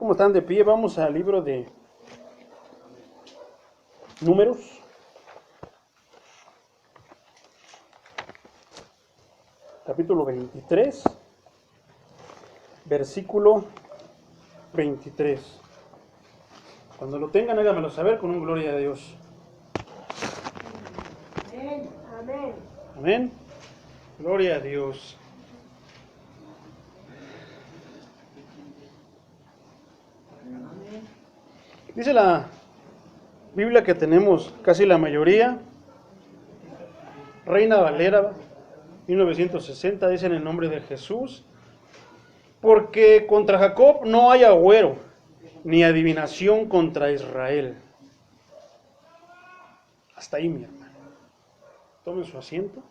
¿Cómo están de pie? Vamos al libro de Números. Capítulo 23, versículo 23. Cuando lo tengan, háganmelo saber con un gloria a Dios. Amén. Amén. Amén. Gloria a Dios. Dice la Biblia que tenemos casi la mayoría, Reina Valera, 1960, dice en el nombre de Jesús, porque contra Jacob no hay agüero, ni adivinación contra Israel. Hasta ahí, mi hermano. Tomen su asiento.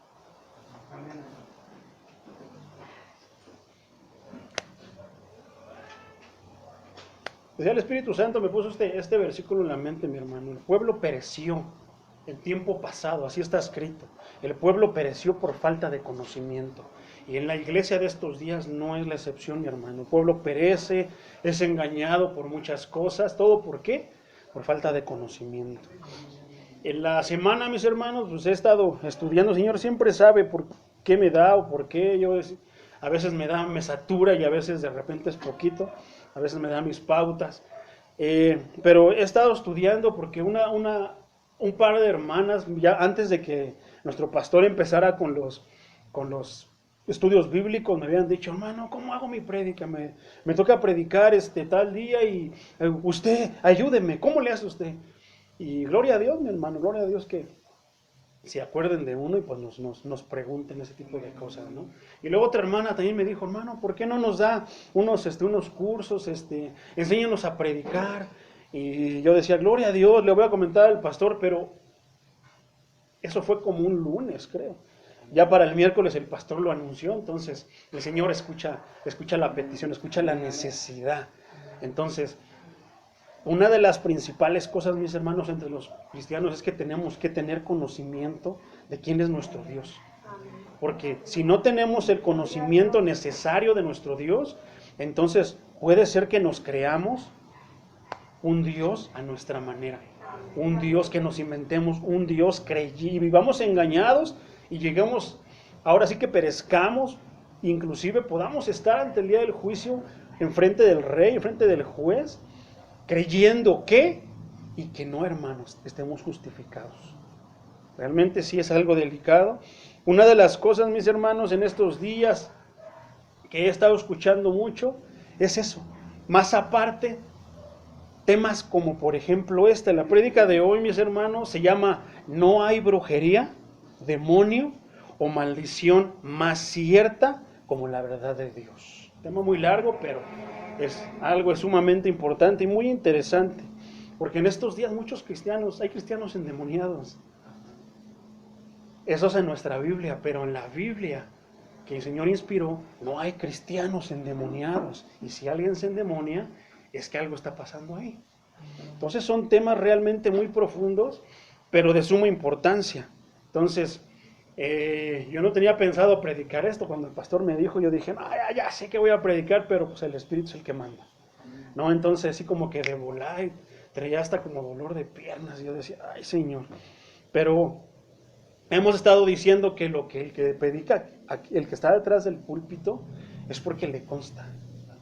Decía el Espíritu Santo, me puso este versículo en la mente, mi hermano. El pueblo pereció en tiempo pasado, así está escrito. El pueblo pereció por falta de conocimiento. Y en la iglesia de estos días no es la excepción, mi hermano. El pueblo perece, es engañado por muchas cosas. ¿Todo por qué? Por falta de conocimiento. En la semana, mis hermanos, pues he estado estudiando. El Señor siempre sabe por qué me da o por qué. A veces me satura y a veces de repente es poquito. A veces me da mis pautas. Pero he estado estudiando porque un par de hermanas, ya antes de que nuestro pastor empezara con los estudios bíblicos, me habían dicho, hermano, ¿cómo hago mi prédica? Me toca predicar tal día y usted, ayúdeme, ¿cómo le hace usted? Y gloria a Dios, mi hermano, gloria a Dios que se acuerden de uno y pues nos pregunten ese tipo de cosas, ¿no? Y luego otra hermana también me dijo, hermano, ¿por qué no nos da unos cursos, enséñanos a predicar? Y yo decía, gloria a Dios, le voy a comentar al pastor, pero eso fue como un lunes, creo. Ya para el miércoles el pastor lo anunció, entonces el Señor escucha la petición, escucha la necesidad. Entonces, una de las principales cosas, mis hermanos, entre los cristianos es que tenemos que tener conocimiento de quién es nuestro Dios. Porque si no tenemos el conocimiento necesario de nuestro Dios, entonces puede ser que nos creamos un Dios a nuestra manera. Un Dios que nos inventemos, un Dios y vivamos engañados y lleguemos, ahora sí que perezcamos, inclusive podamos estar ante el día del juicio, enfrente del rey, enfrente del juez, creyendo que y que no, hermanos, estemos justificados. Realmente sí es algo delicado. Una de las cosas, mis hermanos, en estos días que he estado escuchando mucho es eso. Más aparte, temas como por ejemplo la prédica de hoy, mis hermanos, se llama No hay brujería, demonio o maldición más cierta como la verdad de Dios. Tema muy largo, pero es algo sumamente importante y muy interesante, porque en estos días hay cristianos endemoniados. Eso es en nuestra Biblia, pero en la Biblia que el Señor inspiró, no hay cristianos endemoniados. Y si alguien se endemonia, es que algo está pasando ahí. Entonces son temas realmente muy profundos, pero de suma importancia. Entonces, yo no tenía pensado predicar esto. Cuando el pastor me dijo, yo dije, ya sé que voy a predicar, pero pues el Espíritu es el que manda, ¿no? Entonces así como que de volar, traía hasta como dolor de piernas, y yo decía, ay Señor. Pero hemos estado diciendo que el que predica, el que está detrás del púlpito, es porque le consta,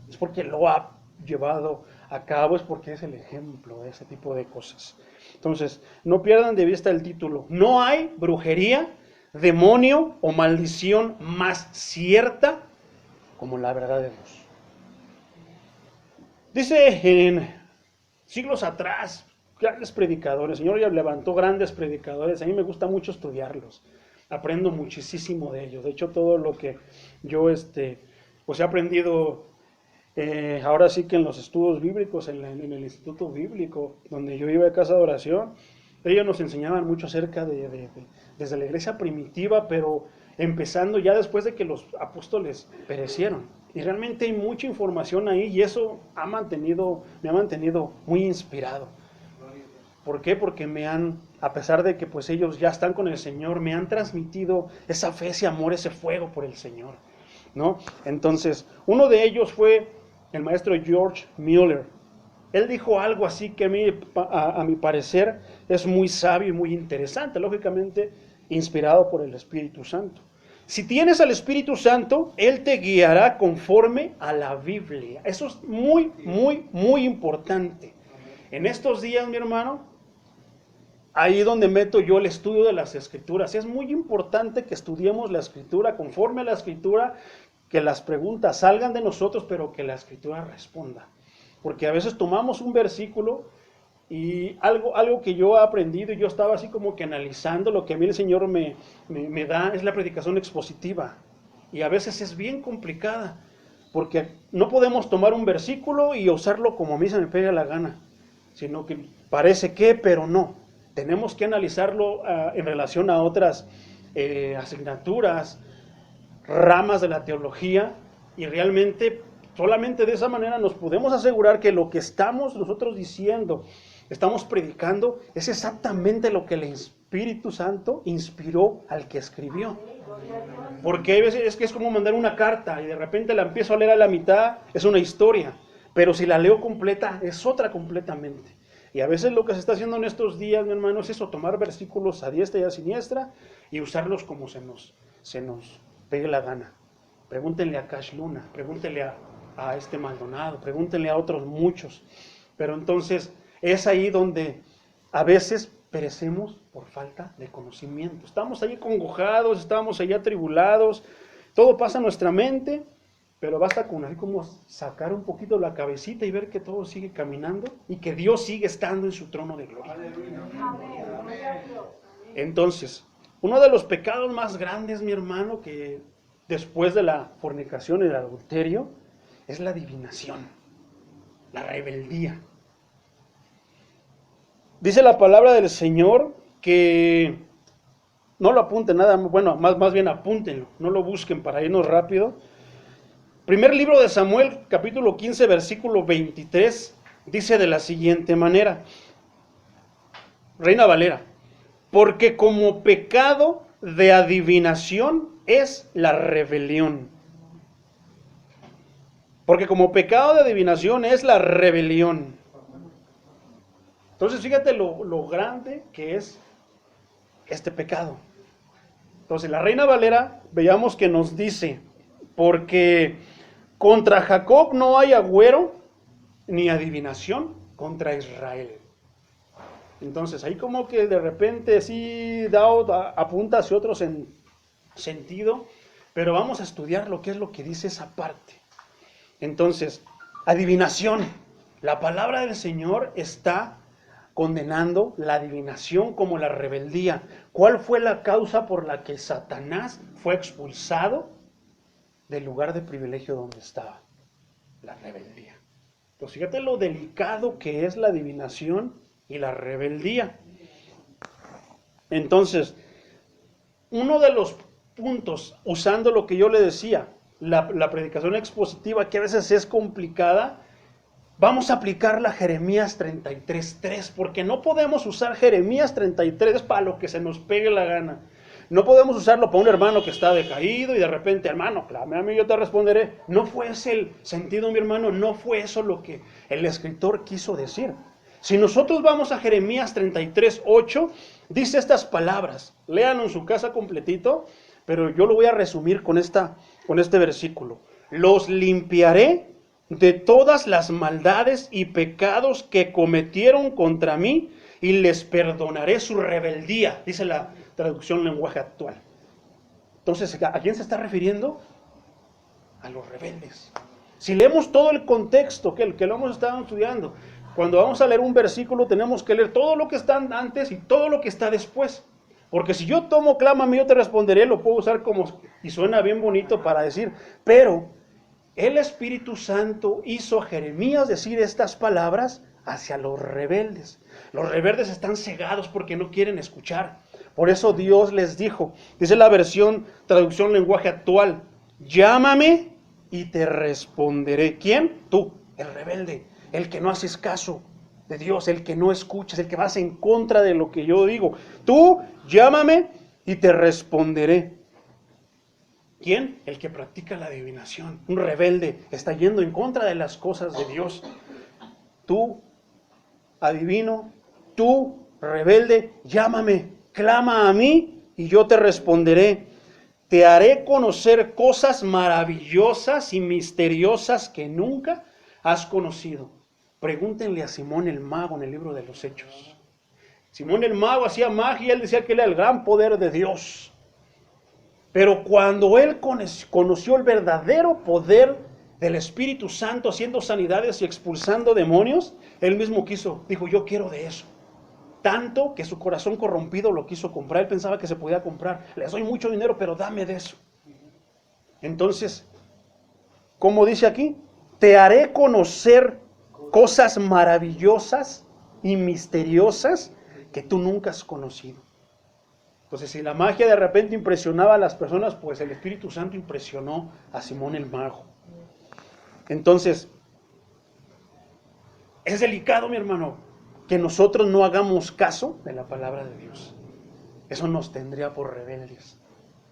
es porque lo ha llevado a cabo, es porque es el ejemplo de ese tipo de cosas. Entonces, no pierdan de vista el título. No hay brujería, demonio o maldición más cierta como la verdad de Dios. Dice en siglos atrás, grandes predicadores, el Señor ya levantó grandes predicadores, a mí me gusta mucho estudiarlos, aprendo muchísimo de ellos. De hecho, todo lo que yo pues he aprendido ahora sí que en los estudios bíblicos, en el instituto bíblico, donde yo iba a casa de oración, ellos nos enseñaban mucho acerca desde la iglesia primitiva, pero empezando ya después de que los apóstoles perecieron. Y realmente hay mucha información ahí y eso me ha mantenido muy inspirado. ¿Por qué? Porque a pesar de que pues ellos ya están con el Señor, me han transmitido esa fe, ese amor, ese fuego por el Señor, ¿no? Entonces, uno de ellos fue el maestro George Mueller. Él dijo algo así que a mi parecer es muy sabio y muy interesante, lógicamente inspirado por el Espíritu Santo. Si tienes al Espíritu Santo, Él te guiará conforme a la Biblia. Eso es muy, muy, muy importante. En estos días, mi hermano, ahí donde meto yo el estudio de las Escrituras. Es muy importante que estudiemos la Escritura conforme a la Escritura, que las preguntas salgan de nosotros, pero que la Escritura responda. Porque a veces tomamos un versículo y algo que yo he aprendido, y yo estaba así como que analizando lo que a mí el Señor me da, es la predicación expositiva. Y a veces es bien complicada, porque no podemos tomar un versículo y usarlo como a mí se me pega la gana, sino que parece que, pero no. Tenemos que analizarlo en relación a otras asignaturas, ramas de la teología, y realmente solamente de esa manera nos podemos asegurar que lo que estamos nosotros diciendo, estamos predicando, es exactamente lo que el Espíritu Santo inspiró al que escribió. Porque hay veces es como mandar una carta y de repente la empiezo a leer a la mitad, es una historia, pero si la leo completa es otra completamente. Y a veces lo que se está haciendo en estos días, mi hermano, es eso, tomar versículos a diestra y a siniestra y usarlos como se nos pegue la gana. Pregúntenle a Cash Luna, pregúntenle a este Maldonado, pregúntenle a otros muchos. Pero entonces es ahí donde a veces perecemos por falta de conocimiento. Estamos ahí congojados, estamos ahí atribulados, todo pasa en nuestra mente, pero basta con así como sacar un poquito la cabecita y ver que todo sigue caminando y que Dios sigue estando en su trono de gloria. Entonces, uno de los pecados más grandes, mi hermano, que después de la fornicación y el adulterio, es la adivinación, la rebeldía. Dice la palabra del Señor que no lo apunten nada, bueno, más bien apúntenlo, no lo busquen para irnos rápido. Primer libro de Samuel, capítulo 15, versículo 23, dice de la siguiente manera, Reina Valera, porque como pecado de adivinación es la rebelión. Porque como pecado de adivinación es la rebelión. Entonces fíjate lo grande que es este pecado. Entonces la Reina Valera, veamos que nos dice, porque contra Jacob no hay agüero ni adivinación contra Israel. Entonces ahí como que de repente sí apunta hacia otro sentido, pero vamos a estudiar lo que es lo que dice esa parte. Entonces, adivinación. La palabra del Señor está condenando la adivinación como la rebeldía. ¿Cuál fue la causa por la que Satanás fue expulsado del lugar de privilegio donde estaba? La rebeldía. Entonces, fíjate lo delicado que es la adivinación y la rebeldía. Entonces, uno de los puntos, usando lo que yo le decía, la predicación expositiva, que a veces es complicada, vamos a aplicar la Jeremías 33:3, porque no podemos usar Jeremías 33 para lo que se nos pegue la gana. No podemos usarlo para un hermano que está decaído y de repente, hermano, clame a mí, yo te responderé. No fue ese el sentido, mi hermano, no fue eso lo que el escritor quiso decir. Si nosotros vamos a Jeremías 33:8, dice estas palabras, léanlo en su casa completito, pero yo lo voy a resumir con este versículo. Los limpiaré de todas las maldades y pecados que cometieron contra mí y les perdonaré su rebeldía, dice la traducción lenguaje actual. Entonces, ¿a quién se está refiriendo? A los rebeldes. Si leemos todo el contexto que lo hemos estado estudiando, cuando vamos a leer un versículo tenemos que leer todo lo que está antes y todo lo que está después. Porque si yo tomo clámame, yo te responderé, lo puedo usar como, y suena bien bonito para decir, pero el Espíritu Santo hizo a Jeremías decir estas palabras hacia los rebeldes. Los rebeldes están cegados porque no quieren escuchar. Por eso Dios les dijo, dice la versión, traducción lenguaje actual, llámame y te responderé. ¿Quién? Tú, el rebelde, el que no haces caso de Dios, el que no escuchas, el que vas en contra de lo que yo digo. Tú, llámame y te responderé. ¿Quién? El que practica la adivinación. Un rebelde está yendo en contra de las cosas de Dios. tú, adivino, tú, rebelde, llámame, clama a mí y yo te responderé. Te haré conocer cosas maravillosas y misteriosas que nunca has conocido. Pregúntenle a Simón el mago en el libro de los Hechos. Simón el mago hacía magia y él decía que era el gran poder de Dios. Pero cuando él conoció el verdadero poder del Espíritu Santo haciendo sanidades y expulsando demonios, él mismo dijo, yo quiero de eso. Tanto que su corazón corrompido lo quiso comprar. Él pensaba que se podía comprar. Les doy mucho dinero, pero dame de eso. Entonces, como dice aquí, te haré conocer cosas maravillosas y misteriosas que tú nunca has conocido. Entonces, si la magia de repente impresionaba a las personas, pues el Espíritu Santo impresionó a Simón el mago. Entonces, es delicado, mi hermano, que nosotros no hagamos caso de la palabra de Dios. Eso nos tendría por rebeldes.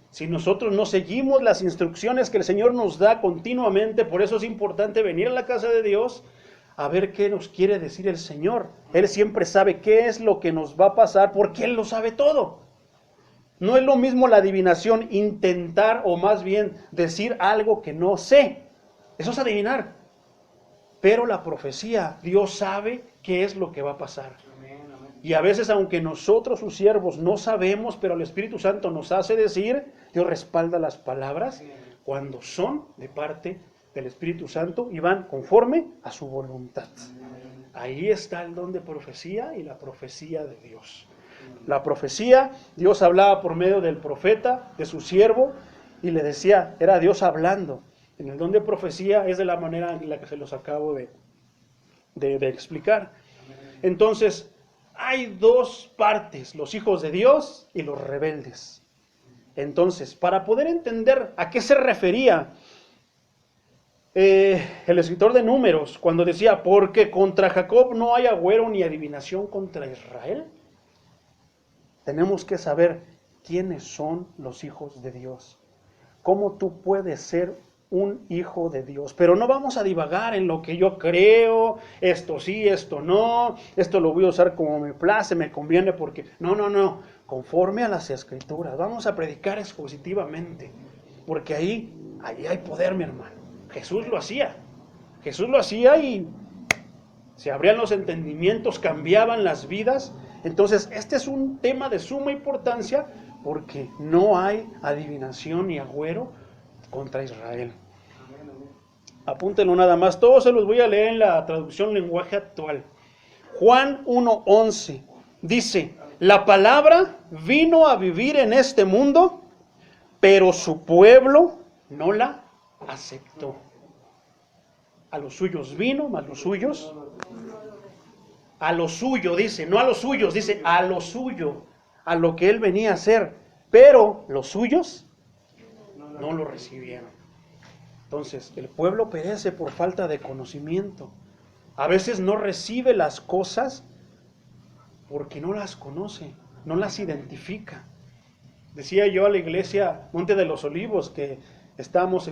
Si nosotros no seguimos las instrucciones que el Señor nos da continuamente, por eso es importante venir a la casa de Dios a ver qué nos quiere decir el Señor. Él siempre sabe qué es lo que nos va a pasar porque Él lo sabe todo. No es lo mismo la adivinación, intentar o más bien decir algo que no sé. Eso es adivinar. Pero la profecía, Dios sabe qué es lo que va a pasar. Y a veces, aunque nosotros, sus siervos, no sabemos, pero el Espíritu Santo nos hace decir, Dios respalda las palabras cuando son de parte del Espíritu Santo y van conforme a su voluntad. Ahí está el don de profecía y la profecía de Dios. La profecía, Dios hablaba por medio del profeta, de su siervo, y le decía, era Dios hablando. En el don de profecía es de la manera en la que se los acabo de explicar. Entonces, hay dos partes, los hijos de Dios y los rebeldes. Entonces, para poder entender a qué se refería el escritor de Números cuando decía, porque contra Jacob no hay agüero ni adivinación contra Israel, tenemos que saber quiénes son los hijos de Dios. ¿Cómo tú puedes ser un hijo de Dios? Pero no vamos a divagar en lo que yo creo, esto sí, esto no, esto lo voy a usar como me place, me conviene porque... No, conforme a las Escrituras, vamos a predicar expositivamente, porque ahí hay poder, mi hermano. Jesús lo hacía y se abrían los entendimientos, cambiaban las vidas. Entonces, este es un tema de suma importancia porque no hay adivinación ni agüero contra Israel. Apúntenlo nada más, todos se los voy a leer en la traducción lenguaje actual. Juan 1:11 dice, la palabra vino a vivir en este mundo, pero su pueblo no la aceptó. A los suyos vino, mas los suyos, a lo suyo dice, no a los suyos, dice a lo suyo, a lo que él venía a hacer, pero los suyos no lo recibieron. Entonces, el pueblo perece por falta de conocimiento. A veces no recibe las cosas porque no las conoce, no las identifica. Decía yo a la iglesia Monte de los Olivos que estamos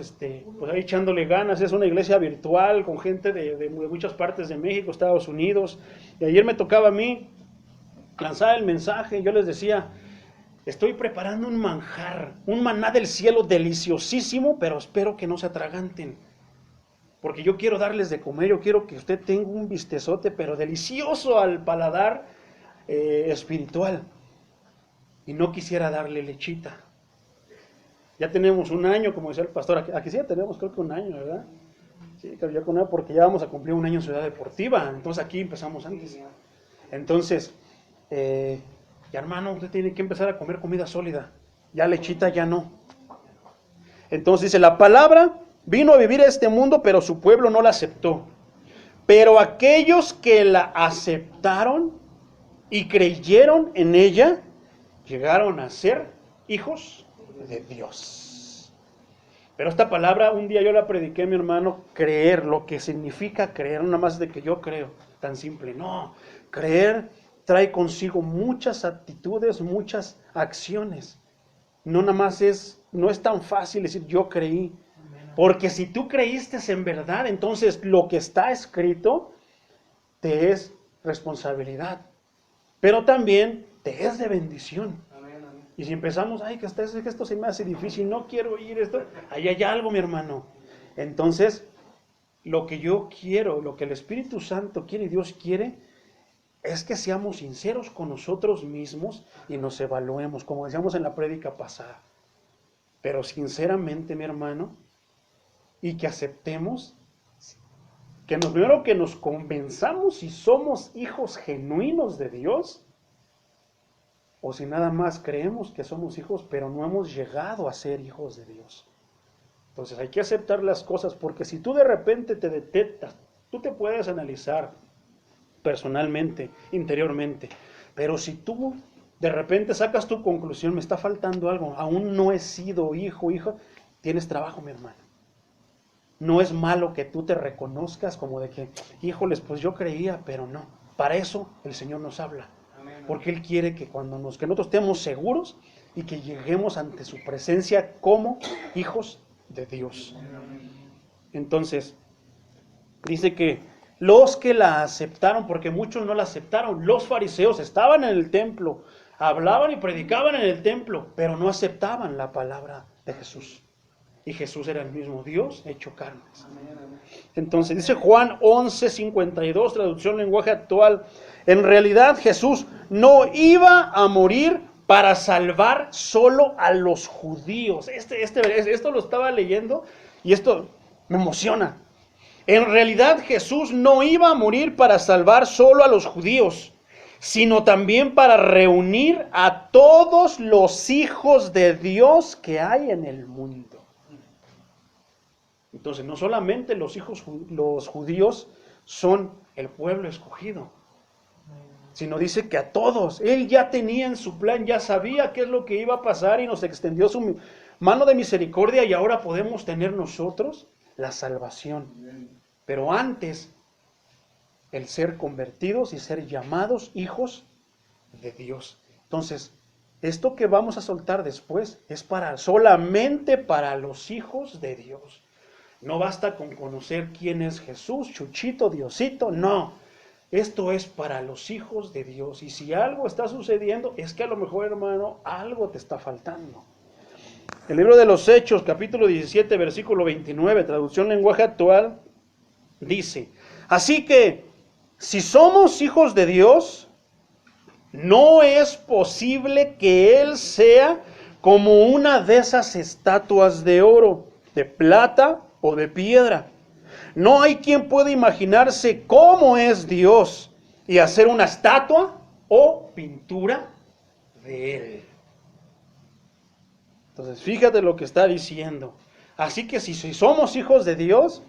pues ahí echándole ganas. Es una iglesia virtual con gente de muchas partes de México, Estados Unidos. Y ayer me tocaba a mí lanzar el mensaje. Yo les decía, estoy preparando un manjar, un maná del cielo deliciosísimo, pero espero que no se atraganten. Porque yo quiero darles de comer, yo quiero que usted tenga un bistezote, pero delicioso al paladar espiritual. Y no quisiera darle lechita. Ya tenemos un año, como decía el pastor, aquí sí ya tenemos creo que un año, ¿verdad? Sí, ya con él, porque ya vamos a cumplir un año en Ciudad Deportiva, entonces aquí empezamos antes. Entonces, ya hermano, usted tiene que empezar a comer comida sólida, ya lechita ya no. Entonces dice, la palabra vino a vivir a este mundo, pero su pueblo no la aceptó. Pero aquellos que la aceptaron y creyeron en ella, llegaron a ser hijos de Dios. Pero esta palabra un día yo la prediqué, mi hermano, creer, lo que significa creer, no nada más de que yo creo, tan simple, no, creer trae consigo muchas actitudes, muchas acciones, no nada más no es tan fácil decir yo creí, porque si tú creíste en verdad, entonces lo que está escrito te es responsabilidad, pero también te es de bendición. Y si empezamos, ay, que esto se me hace difícil, no quiero ir esto, ahí hay algo, mi hermano. Entonces, lo que yo quiero, lo que el Espíritu Santo quiere y Dios quiere, es que seamos sinceros con nosotros mismos y nos evaluemos, como decíamos en la prédica pasada. Pero sinceramente, mi hermano, y que aceptemos, primero que nos convenzamos si somos hijos genuinos de Dios, o si nada más creemos que somos hijos, pero no hemos llegado a ser hijos de Dios. Entonces hay que aceptar las cosas, porque si tú de repente te detectas, tú te puedes analizar personalmente, interiormente, pero si tú de repente sacas tu conclusión, me está faltando algo, aún no he sido hija, tienes trabajo, mi hermano. No es malo que tú te reconozcas como de que, híjoles, pues yo creía, pero no. Para eso el Señor nos habla. Porque Él quiere que que nosotros estemos seguros y que lleguemos ante su presencia como hijos de Dios. Entonces, dice que los que la aceptaron, porque muchos no la aceptaron, los fariseos estaban en el templo, hablaban y predicaban en el templo, pero no aceptaban la palabra de Jesús. Y Jesús era el mismo Dios hecho carnes. Entonces dice Juan 11:52, traducción lenguaje actual, en realidad Jesús no iba a morir para salvar solo a los judíos. Esto lo estaba leyendo y esto me emociona. En realidad Jesús no iba a morir para salvar solo a los judíos, sino también para reunir a todos los hijos de Dios que hay en el mundo. Entonces, no solamente los judíos son el pueblo escogido, sino dice que a todos. Él ya tenía en su plan, ya sabía qué es lo que iba a pasar y nos extendió su mano de misericordia y ahora podemos tener nosotros la salvación. Pero antes, el ser convertidos y ser llamados hijos de Dios. Entonces, esto que vamos a soltar después es solamente para los hijos de Dios. No basta con conocer quién es Jesús, Chuchito, Diosito, no. Esto es para los hijos de Dios. Y si algo está sucediendo, es que a lo mejor, hermano, algo te está faltando. El libro de los Hechos, capítulo 17, versículo 29, traducción lenguaje actual, dice, así que, si somos hijos de Dios, no es posible que Él sea como una de esas estatuas de oro, de plata o de piedra. No hay quien pueda imaginarse cómo es Dios y hacer una estatua o pintura de Él. Entonces, fíjate lo que está diciendo. Así que si somos hijos de Dios,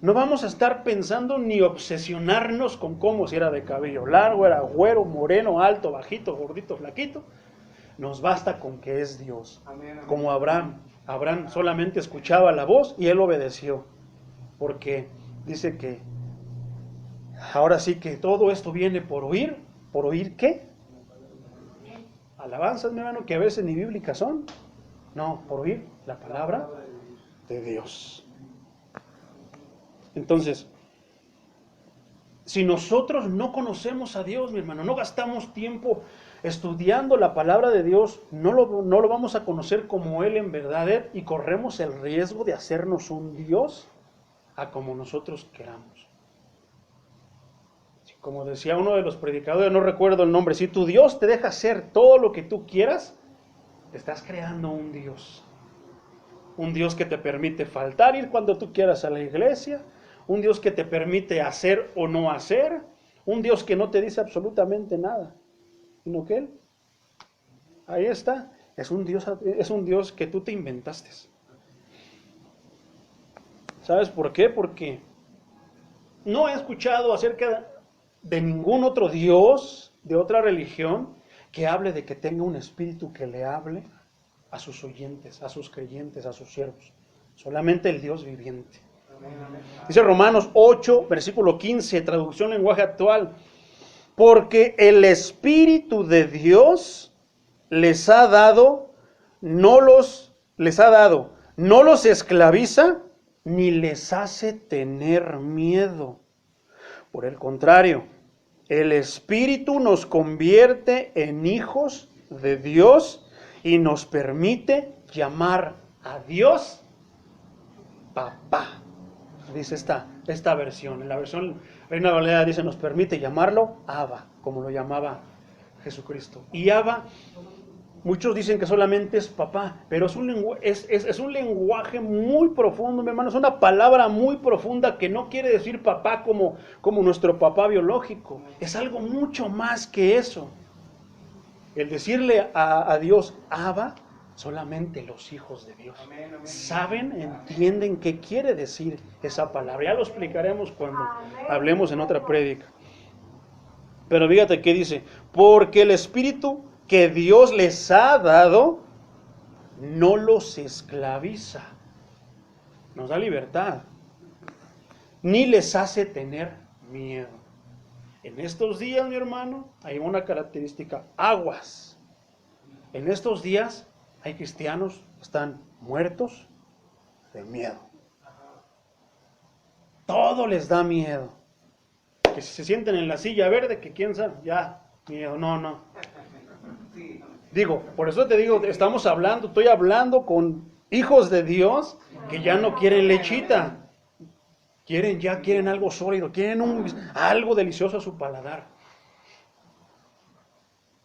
no vamos a estar pensando ni obsesionarnos con cómo, si era de cabello largo, era güero, moreno, alto, bajito, gordito, flaquito. Nos basta con que es Dios. Amén, amén. Como Abraham. Abraham solamente escuchaba la voz y él obedeció. Porque dice que ahora sí que todo esto viene por oír. ¿Por oír qué? Alabanzas, mi hermano, que a veces ni bíblicas son. No, por oír la palabra de Dios. Entonces, si nosotros no conocemos a Dios, mi hermano, no gastamos tiempo estudiando la palabra de Dios, no lo vamos a conocer como Él en verdad es, y corremos el riesgo de hacernos un Dios a como nosotros queramos. Como decía uno de los predicadores, no recuerdo el nombre, si tu Dios te deja hacer todo lo que tú quieras, te estás creando un Dios. Un Dios que te permite faltar, ir cuando tú quieras a la iglesia, un Dios que te permite hacer o no hacer, un Dios que no te dice absolutamente nada, sino que Él, ahí está, es un Dios que tú te inventaste. ¿Sabes por qué? Porque no he escuchado acerca de ningún otro Dios, de otra religión, que hable de que tenga un espíritu que le hable a sus oyentes, a sus creyentes, a sus siervos. Solamente el Dios viviente. Dice Romanos 8, versículo 15, traducción lenguaje actual. Porque el Espíritu de Dios les ha dado, no los esclaviza, ni les hace tener miedo. Por el contrario, el Espíritu nos convierte en hijos de Dios y nos permite llamar a Dios papá. Dice esta versión. En la versión Reina Valera dice, nos permite llamarlo Abba, como lo llamaba Jesucristo. Y Abba, muchos dicen que solamente es papá, pero es un lenguaje muy profundo, mi hermano. Es una palabra muy profunda que no quiere decir papá como nuestro papá biológico. Es algo mucho más que eso. El decirle a Dios Abba, solamente los hijos de Dios saben, entienden qué quiere decir esa palabra. Ya lo explicaremos cuando hablemos en otra prédica. Pero fíjate qué dice, porque el Espíritu que Dios les ha dado no los esclaviza, nos da libertad, ni les hace tener miedo. En estos días, mi hermano, hay una característica, aguas. En estos días hay cristianos que están muertos de miedo. Todo les da miedo. Que si se sienten en la silla verde, que quién sabe, ya, miedo, no. Digo, por eso te digo, estoy hablando con hijos de Dios que ya no quieren lechita. Quieren algo sólido, quieren algo delicioso a su paladar.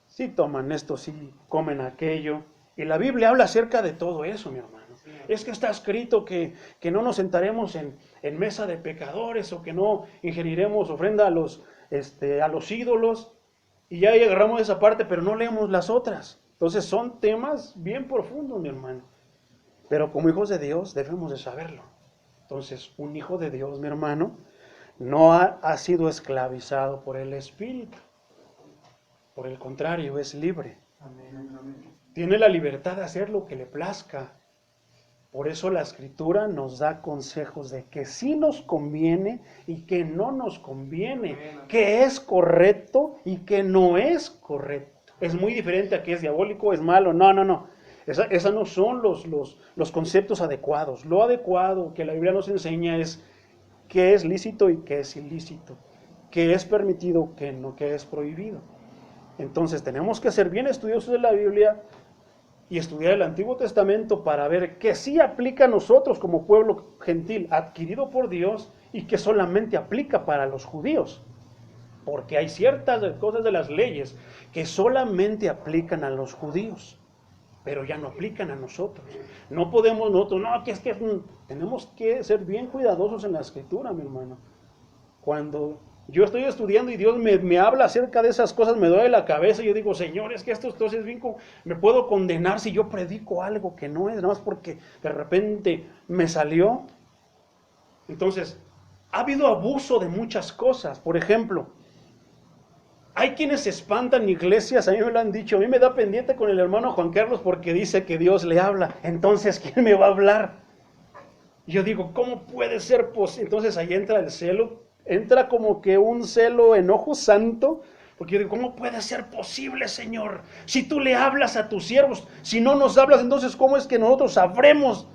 Sí toman esto, sí comen aquello. Y la Biblia habla acerca de todo eso, mi hermano. Es que está escrito que no nos sentaremos en mesa de pecadores o que no ingeriremos ofrenda a los ídolos. Y ya agarramos esa parte, pero no leemos las otras. Entonces son temas bien profundos, mi hermano. Pero como hijos de Dios debemos de saberlo. Entonces, un hijo de Dios, mi hermano, no ha sido esclavizado por el Espíritu. Por el contrario, es libre. Tiene la libertad de hacer lo que le plazca. Por eso la Escritura nos da consejos de que sí nos conviene y que no nos conviene, que es correcto y que no es correcto. Es muy diferente a que es diabólico, es malo, no. Esos no son los conceptos adecuados. Lo adecuado que la Biblia nos enseña es qué es lícito y qué es ilícito, qué es permitido, qué no, qué es prohibido. Entonces tenemos que ser bien estudiosos de la Biblia y estudiar el Antiguo Testamento para ver que sí aplica a nosotros como pueblo gentil adquirido por Dios y que solamente aplica para los judíos. Porque hay ciertas cosas de las leyes que solamente aplican a los judíos, pero ya no aplican a nosotros. No podemos nosotros, tenemos que ser bien cuidadosos en la Escritura, mi hermano. Cuando yo estoy estudiando y Dios me habla acerca de esas cosas, me duele la cabeza y yo digo, Señor, es que esto entonces bien, me puedo condenar si yo predico algo que no es, nada más porque de repente me salió. Entonces, ha habido abuso de muchas cosas. Por ejemplo, hay quienes se espantan iglesias, a mí me lo han dicho, a mí me da pendiente con el hermano Juan Carlos porque dice que Dios le habla. Entonces, ¿quién me va a hablar? Yo digo, ¿cómo puede ser posible? Entonces ahí entra el celo. Entra como que un celo, enojo santo, porque yo digo, ¿cómo puede ser posible, Señor? Si tú le hablas a tus siervos, si no nos hablas, entonces ¿cómo es que nosotros sabremos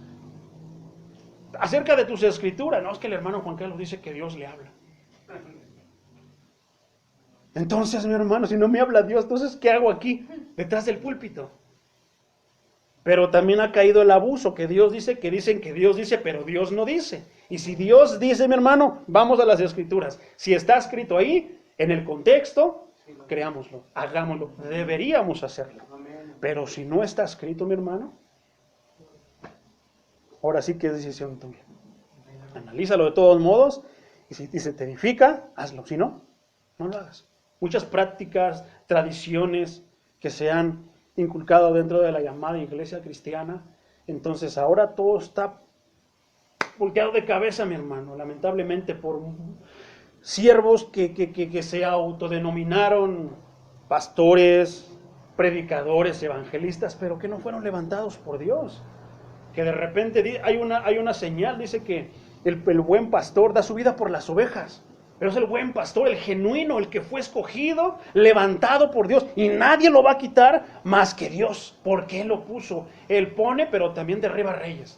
acerca de tus escrituras? No, es que el hermano Juan Carlos dice que Dios le habla. Entonces, mi hermano, si no me habla Dios, entonces ¿qué hago aquí, detrás del púlpito? Pero también ha caído el abuso, que Dios dice, que dicen que Dios dice, pero Dios no dice. Y si Dios dice, mi hermano, vamos a las Escrituras. Si está escrito ahí, en el contexto, creámoslo, hagámoslo, deberíamos hacerlo. Pero si no está escrito, mi hermano, ahora sí que es decisión tuya. Analízalo de todos modos, y si se te edifica, hazlo. Si no, no lo hagas. Muchas prácticas, tradiciones que se han inculcado dentro de la llamada iglesia cristiana, entonces ahora todo está volteado de cabeza, mi hermano, lamentablemente por siervos que se autodenominaron pastores, predicadores, evangelistas, pero que no fueron levantados por Dios, que de repente hay una señal, dice que el buen pastor da su vida por las ovejas. Pero es el buen pastor, el genuino, el que fue escogido, levantado por Dios. Y nadie lo va a quitar más que Dios, porque Él lo puso. Él pone, pero también derriba reyes.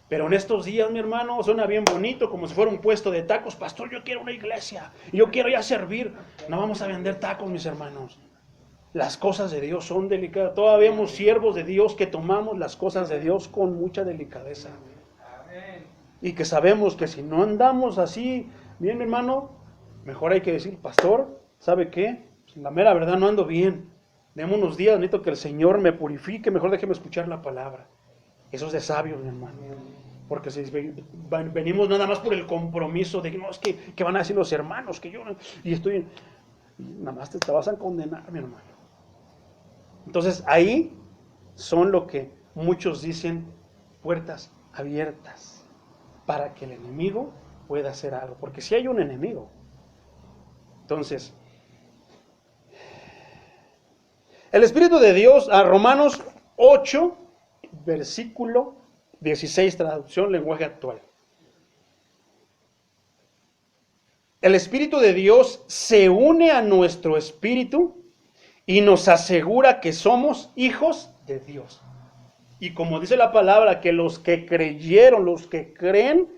Pero en estos días, mi hermano, suena bien bonito, como si fuera un puesto de tacos. Pastor, yo quiero una iglesia y yo quiero ya servir. No vamos a vender tacos, mis hermanos. Las cosas de Dios son delicadas. Todavía vemos siervos de Dios que tomamos las cosas de Dios con mucha delicadeza. Y que sabemos que si no andamos así, bien, mi hermano, mejor hay que decir, pastor, ¿sabe qué? La mera verdad no ando bien. Deme unos días, necesito que el Señor me purifique, mejor déjeme escuchar la palabra. Eso es de sabios, mi hermano. Porque si venimos nada más por el compromiso de no, es que van a decir los hermanos que yo y estoy, nada más te vas a condenar, mi hermano. Entonces ahí son lo que muchos dicen puertas abiertas para que el enemigo pueda hacer algo, porque si hay un enemigo. Entonces, el Espíritu de Dios, a Romanos 8, versículo 16, traducción, lenguaje actual. El Espíritu de Dios se une a nuestro espíritu y nos asegura que somos hijos de Dios. Y como dice la palabra, que los que creyeron, los que creen,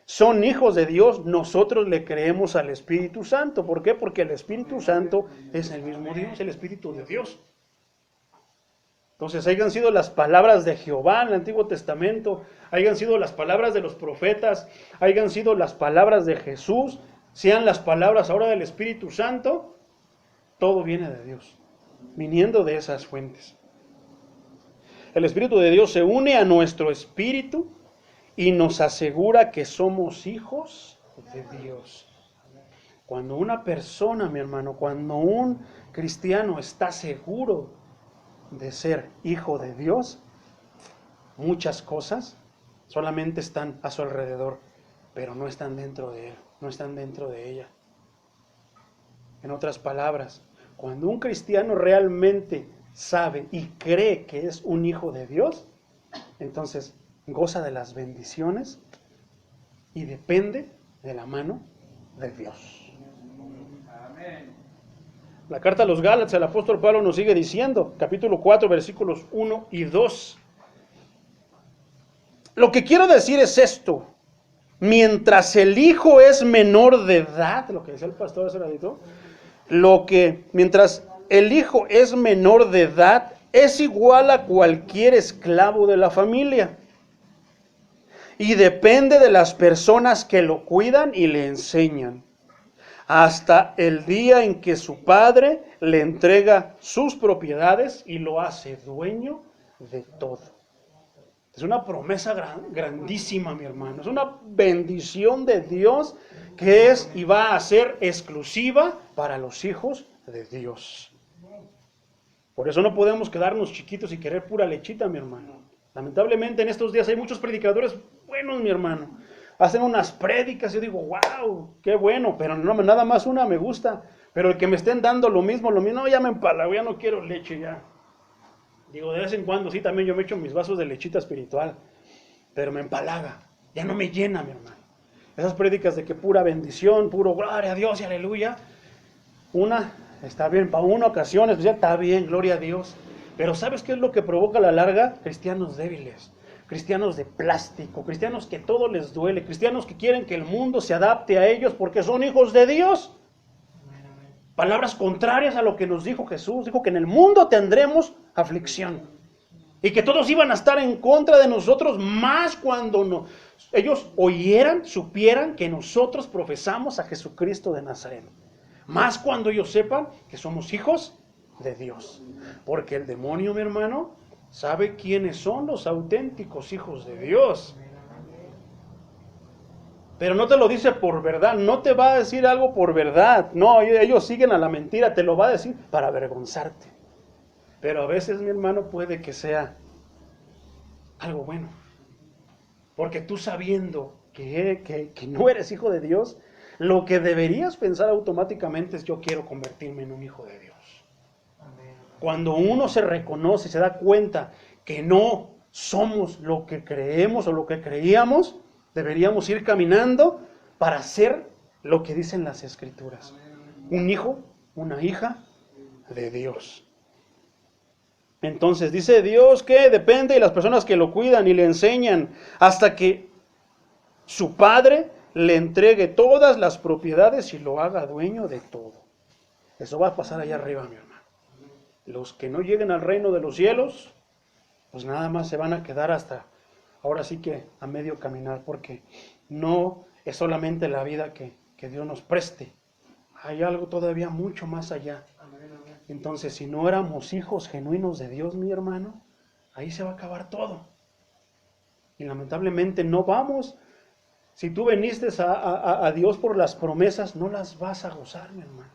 son hijos de Dios, nosotros le creemos al Espíritu Santo. ¿Por qué? Porque el Espíritu Santo es el mismo Dios, el Espíritu de Dios. Entonces, hayan sido las palabras de Jehová en el Antiguo Testamento, hayan sido las palabras de los profetas, hayan sido las palabras de Jesús, sean las palabras ahora del Espíritu Santo, todo viene de Dios, viniendo de esas fuentes. El Espíritu de Dios se une a nuestro espíritu y nos asegura que somos hijos de Dios. Cuando una persona, mi hermano, cuando un cristiano está seguro de ser hijo de Dios, muchas cosas solamente están a su alrededor, pero no están dentro de él, no están dentro de ella. En otras palabras, cuando un cristiano realmente sabe y cree que es un hijo de Dios, entonces goza de las bendiciones y depende de la mano de Dios. Amén. La carta a los Gálatas, el apóstol Pablo nos sigue diciendo, capítulo 4, versículos 1 y 2. Lo que quiero decir es esto: mientras el hijo es menor de edad, lo que decía el pastor hace ratito, mientras el hijo es menor de edad, es igual a cualquier esclavo de la familia. Y depende de las personas que lo cuidan y le enseñan, hasta el día en que su padre le entrega sus propiedades y lo hace dueño de todo. Es una promesa grandísima, mi hermano. Es una bendición de Dios que es y va a ser exclusiva para los hijos de Dios. Por eso no podemos quedarnos chiquitos y querer pura lechita, mi hermano. Lamentablemente en estos días hay muchos predicadores buenos, mi hermano. Hacen unas prédicas y yo digo, wow, qué bueno, pero no, nada más una me gusta. Pero el que me estén dando lo mismo, no, ya me empalago, ya no quiero leche ya. Digo, de vez en cuando sí, también yo me echo mis vasos de lechita espiritual, pero me empalaga, ya no me llena, mi hermano. Esas prédicas de que pura bendición, puro gloria a Dios y aleluya, una está bien, para una ocasión especial está bien, gloria a Dios. Pero ¿sabes qué es lo que provoca a la larga? Cristianos débiles, cristianos de plástico, cristianos que todo les duele, cristianos que quieren que el mundo se adapte a ellos porque son hijos de Dios. Palabras contrarias a lo que nos dijo Jesús. Dijo que en el mundo tendremos aflicción y que todos iban a estar en contra de nosotros, más cuando ellos oyeran, supieran que nosotros profesamos a Jesucristo de Nazaret, más cuando ellos sepan que somos hijos de Dios, porque el demonio, mi hermano, sabe quiénes son los auténticos hijos de Dios. Pero no te lo dice por verdad, no te va a decir algo por verdad. No, ellos siguen a la mentira, te lo va a decir para avergonzarte. Pero a veces, mi hermano, puede que sea algo bueno. Porque tú sabiendo que no eres hijo de Dios, lo que deberías pensar automáticamente es: yo quiero convertirme en un hijo de Dios. Cuando uno se reconoce, se da cuenta que no somos lo que creemos o lo que creíamos, deberíamos ir caminando para hacer lo que dicen las Escrituras. Un hijo, una hija de Dios. Entonces dice Dios que depende de las personas que lo cuidan y le enseñan hasta que su Padre le entregue todas las propiedades y lo haga dueño de todo. Eso va a pasar allá arriba, mi hermano. Los que no lleguen al reino de los cielos, pues nada más se van a quedar hasta, ahora sí que a medio caminar, porque no es solamente la vida que Dios nos preste. Hay algo todavía mucho más allá. Entonces, si no éramos hijos genuinos de Dios, mi hermano, ahí se va a acabar todo. Y lamentablemente no vamos. Si tú viniste a Dios por las promesas, no las vas a gozar, mi hermano.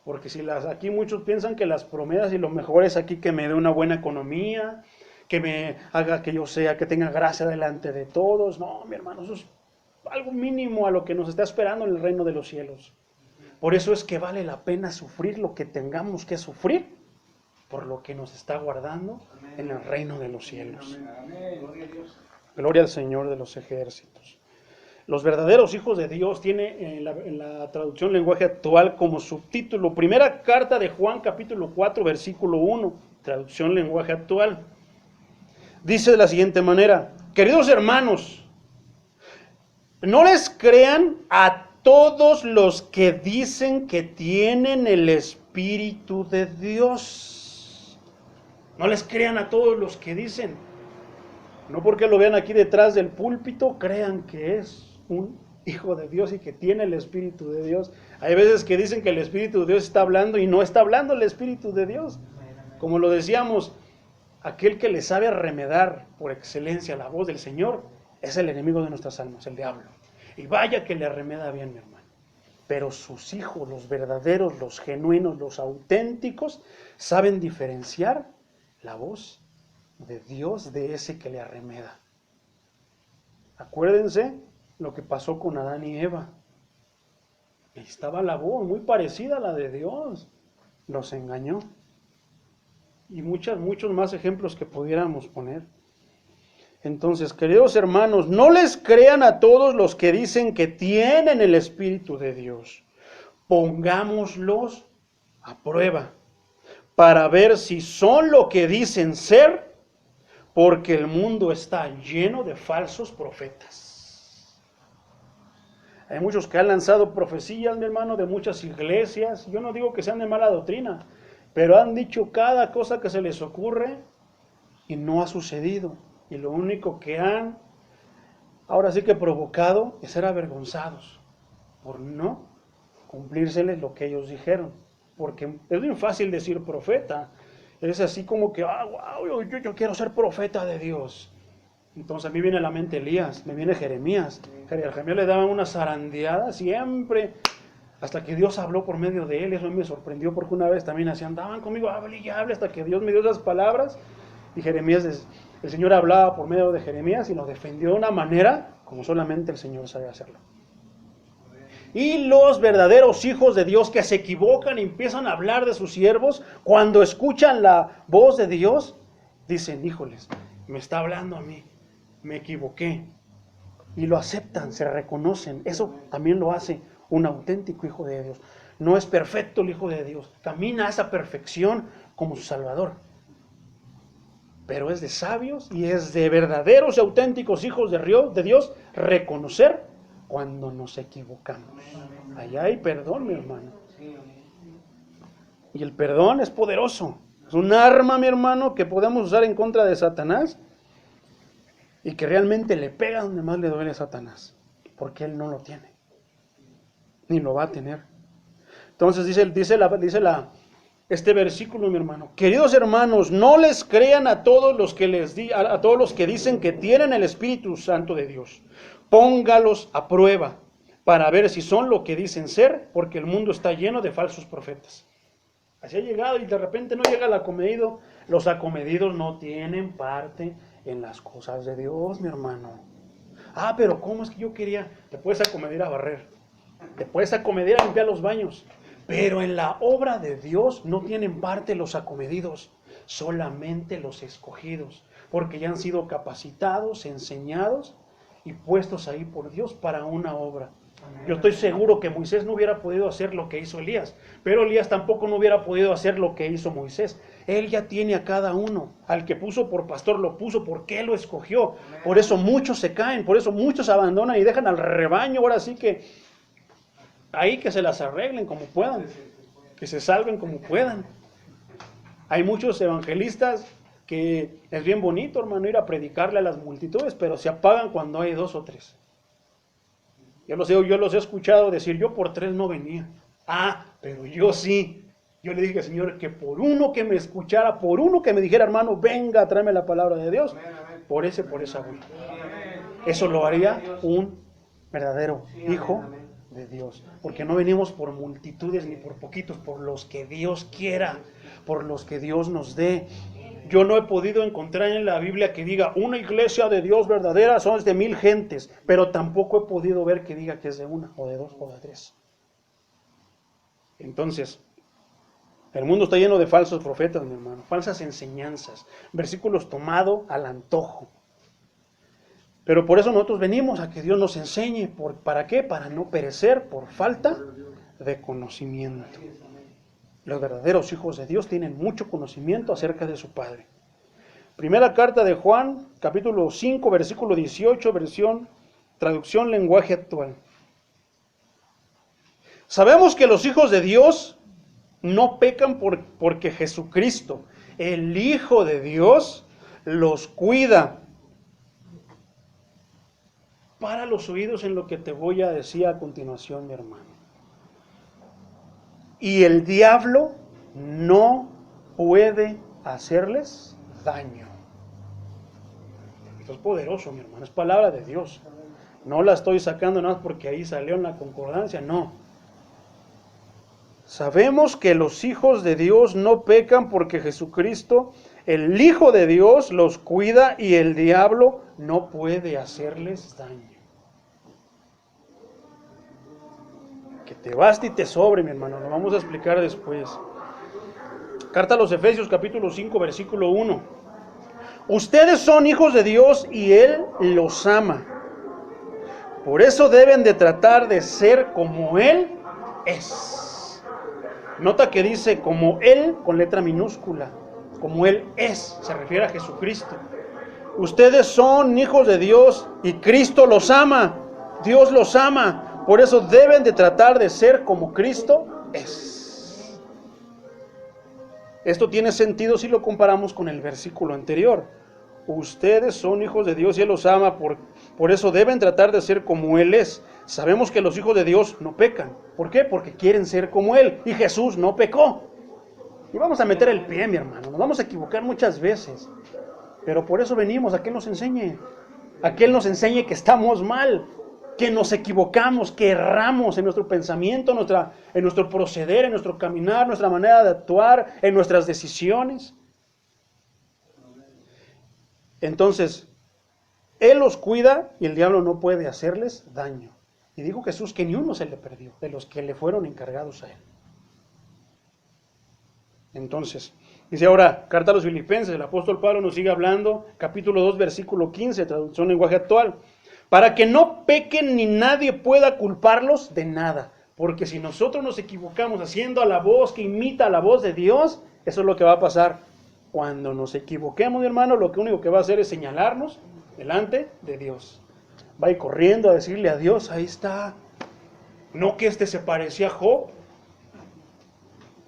Porque aquí muchos piensan que las promesas y lo mejor es aquí que me dé una buena economía, que me haga que yo sea, que tenga gracia delante de todos. No, mi hermano, eso es algo mínimo a lo que nos está esperando en el reino de los cielos. Por eso es que vale la pena sufrir lo que tengamos que sufrir por lo que nos está guardando en el reino de los cielos. Gloria al Señor de los ejércitos. Los verdaderos hijos de Dios tiene en la traducción lenguaje actual como subtítulo, primera carta de Juan capítulo 4 versículo 1, traducción lenguaje actual. Dice de la siguiente manera: queridos hermanos, no les crean a todos los que dicen que tienen el Espíritu de Dios. No les crean a todos los que dicen. No porque lo vean aquí detrás del púlpito, crean que es un hijo de Dios y que tiene el Espíritu de Dios. Hay veces que dicen que el Espíritu de Dios está hablando y no está hablando el Espíritu de Dios. Como lo decíamos, aquel que le sabe remedar por excelencia la voz del Señor es el enemigo de nuestras almas, el diablo. Y vaya que le arremeda bien, mi hermano. Pero sus hijos, los verdaderos, los genuinos, los auténticos, saben diferenciar la voz de Dios de ese que le arremeda. Acuérdense lo que pasó con Adán y Eva. Ahí estaba la voz muy parecida a la de Dios. Los engañó. Y muchos más ejemplos que pudiéramos poner. Entonces, queridos hermanos, no les crean a todos los que dicen que tienen el Espíritu de Dios. Pongámoslos a prueba para ver si son lo que dicen ser, porque el mundo está lleno de falsos profetas. Hay muchos que han lanzado profecías, mi hermano, de muchas iglesias. Yo no digo que sean de mala doctrina, pero han dicho cada cosa que se les ocurre y no ha sucedido. Y lo único que han, ahora sí que provocado, es ser avergonzados por no cumplírseles lo que ellos dijeron. Porque es muy fácil decir profeta. Es así como que, wow, yo quiero ser profeta de Dios. Entonces a mí viene a la mente Elías, me viene Jeremías. A Jeremías le daban una zarandeada siempre, hasta que Dios habló por medio de él. Eso me sorprendió porque una vez también así andaban conmigo, hable y hable, hasta que Dios me dio esas palabras. Y Jeremías, el Señor hablaba por medio de Jeremías y lo defendió de una manera como solamente el Señor sabe hacerlo. Y los verdaderos hijos de Dios que se equivocan y empiezan a hablar de sus siervos, cuando escuchan la voz de Dios, dicen, híjoles, me está hablando a mí, me equivoqué. Y lo aceptan, se reconocen. Eso también lo hace un auténtico hijo de Dios. No es perfecto el hijo de Dios, camina a esa perfección como su Salvador. Pero es de sabios y es de verdaderos y auténticos hijos de Dios reconocer cuando nos equivocamos. Allá hay perdón, mi hermano. Y el perdón es poderoso. Es un arma, mi hermano, que podemos usar en contra de Satanás y que realmente le pega donde más le duele a Satanás, porque él no lo tiene, ni lo va a tener. Entonces dice este versículo, mi hermano: queridos hermanos, no les crean a todos los que dicen que tienen el Espíritu Santo de Dios. Póngalos a prueba para ver si son lo que dicen ser, porque el mundo está lleno de falsos profetas. Así ha llegado y de repente no llega el acomedido. Los acomedidos no tienen parte en las cosas de Dios, mi hermano. Pero ¿cómo es que yo quería? Te puedes acomedar a barrer, te puedes acomedar a limpiar los baños, pero en la obra de Dios no tienen parte los acomedidos, solamente los escogidos, porque ya han sido capacitados, enseñados y puestos ahí por Dios para una obra. Yo estoy seguro que Moisés no hubiera podido hacer lo que hizo Elías, pero Elías tampoco no hubiera podido hacer lo que hizo Moisés. Él ya tiene a cada uno. Al que puso por pastor lo puso porque Él lo escogió. Por eso muchos se caen, por eso muchos abandonan y dejan al rebaño. Ahora sí que ahí que se las arreglen como puedan, que se salven como puedan. Hay muchos evangelistas que es bien bonito, hermano, ir a predicarle a las multitudes, pero se apagan cuando hay 2 o 3. Yo los he escuchado decir, yo por 3 no venía. Pero yo sí. Yo le dije, Señor, que por uno que me escuchara, por uno que me dijera, hermano, venga, tráeme la palabra de Dios, por esa voy. Eso lo haría un verdadero hijo de Dios. Porque no venimos por multitudes ni por poquitos, por los que Dios quiera, por los que Dios nos dé. Yo no he podido encontrar en la Biblia que diga una iglesia de Dios verdadera son de 1000 gentes, pero tampoco he podido ver que diga que es de 1 o de 2 o de 3. Entonces, el mundo está lleno de falsos profetas, mi hermano, falsas enseñanzas, versículos tomados al antojo. Pero por eso nosotros venimos a que Dios nos enseñe. ¿Para qué? Para no perecer por falta de conocimiento. Los verdaderos hijos de Dios tienen mucho conocimiento acerca de su Padre. Primera carta de Juan, capítulo 5, versículo 18, traducción lenguaje actual. Sabemos que los hijos de Dios no pecan porque Jesucristo, el Hijo de Dios, los cuida. Para los oídos en lo que te voy a decir a continuación, mi hermano. Y el diablo no puede hacerles daño. Esto es poderoso, mi hermano, es palabra de Dios. No la estoy sacando nada más porque ahí salió en la concordancia, no. Sabemos que los hijos de Dios no pecan porque Jesucristo, el Hijo de Dios, los cuida y el diablo no puede hacerles daño. Que te baste y te sobre, mi hermano, lo vamos a explicar después. Carta a los Efesios, capítulo 5, versículo 1. Ustedes son hijos de Dios y Él los ama. Por eso deben de tratar de ser como Él es. Nota que dice como Él con letra minúscula, como Él es, se refiere a Jesucristo. Ustedes son hijos de Dios y Cristo los ama, Dios los ama. Por eso deben de tratar de ser como Cristo es. Esto tiene sentido si lo comparamos con el versículo anterior. Ustedes son hijos de Dios y Él los ama, por eso deben tratar de ser como Él es. Sabemos que los hijos de Dios no pecan. ¿Por qué? Porque quieren ser como Él. Y Jesús no pecó. Y vamos a meter el pie, mi hermano. Nos vamos a equivocar muchas veces. Pero por eso venimos a que Él nos enseñe. A que Él nos enseñe que estamos mal, que nos equivocamos, que erramos en nuestro pensamiento, en nuestro proceder, en nuestro caminar, nuestra manera de actuar, en nuestras decisiones. Entonces, Él los cuida y el diablo no puede hacerles daño. Y dijo Jesús que ni uno se le perdió de los que le fueron encargados a Él. Entonces, dice ahora, carta a los Filipenses, el apóstol Pablo nos sigue hablando, capítulo 2, versículo 15, traducción lenguaje actual. Para que no pequen ni nadie pueda culparlos de nada. Porque si nosotros nos equivocamos haciendo a la voz que imita a la voz de Dios, eso es lo que va a pasar. Cuando nos equivoquemos, mi hermano, lo único que va a hacer es señalarnos delante de Dios. Va a ir corriendo a decirle a Dios, ahí está. No que se parecía a Job.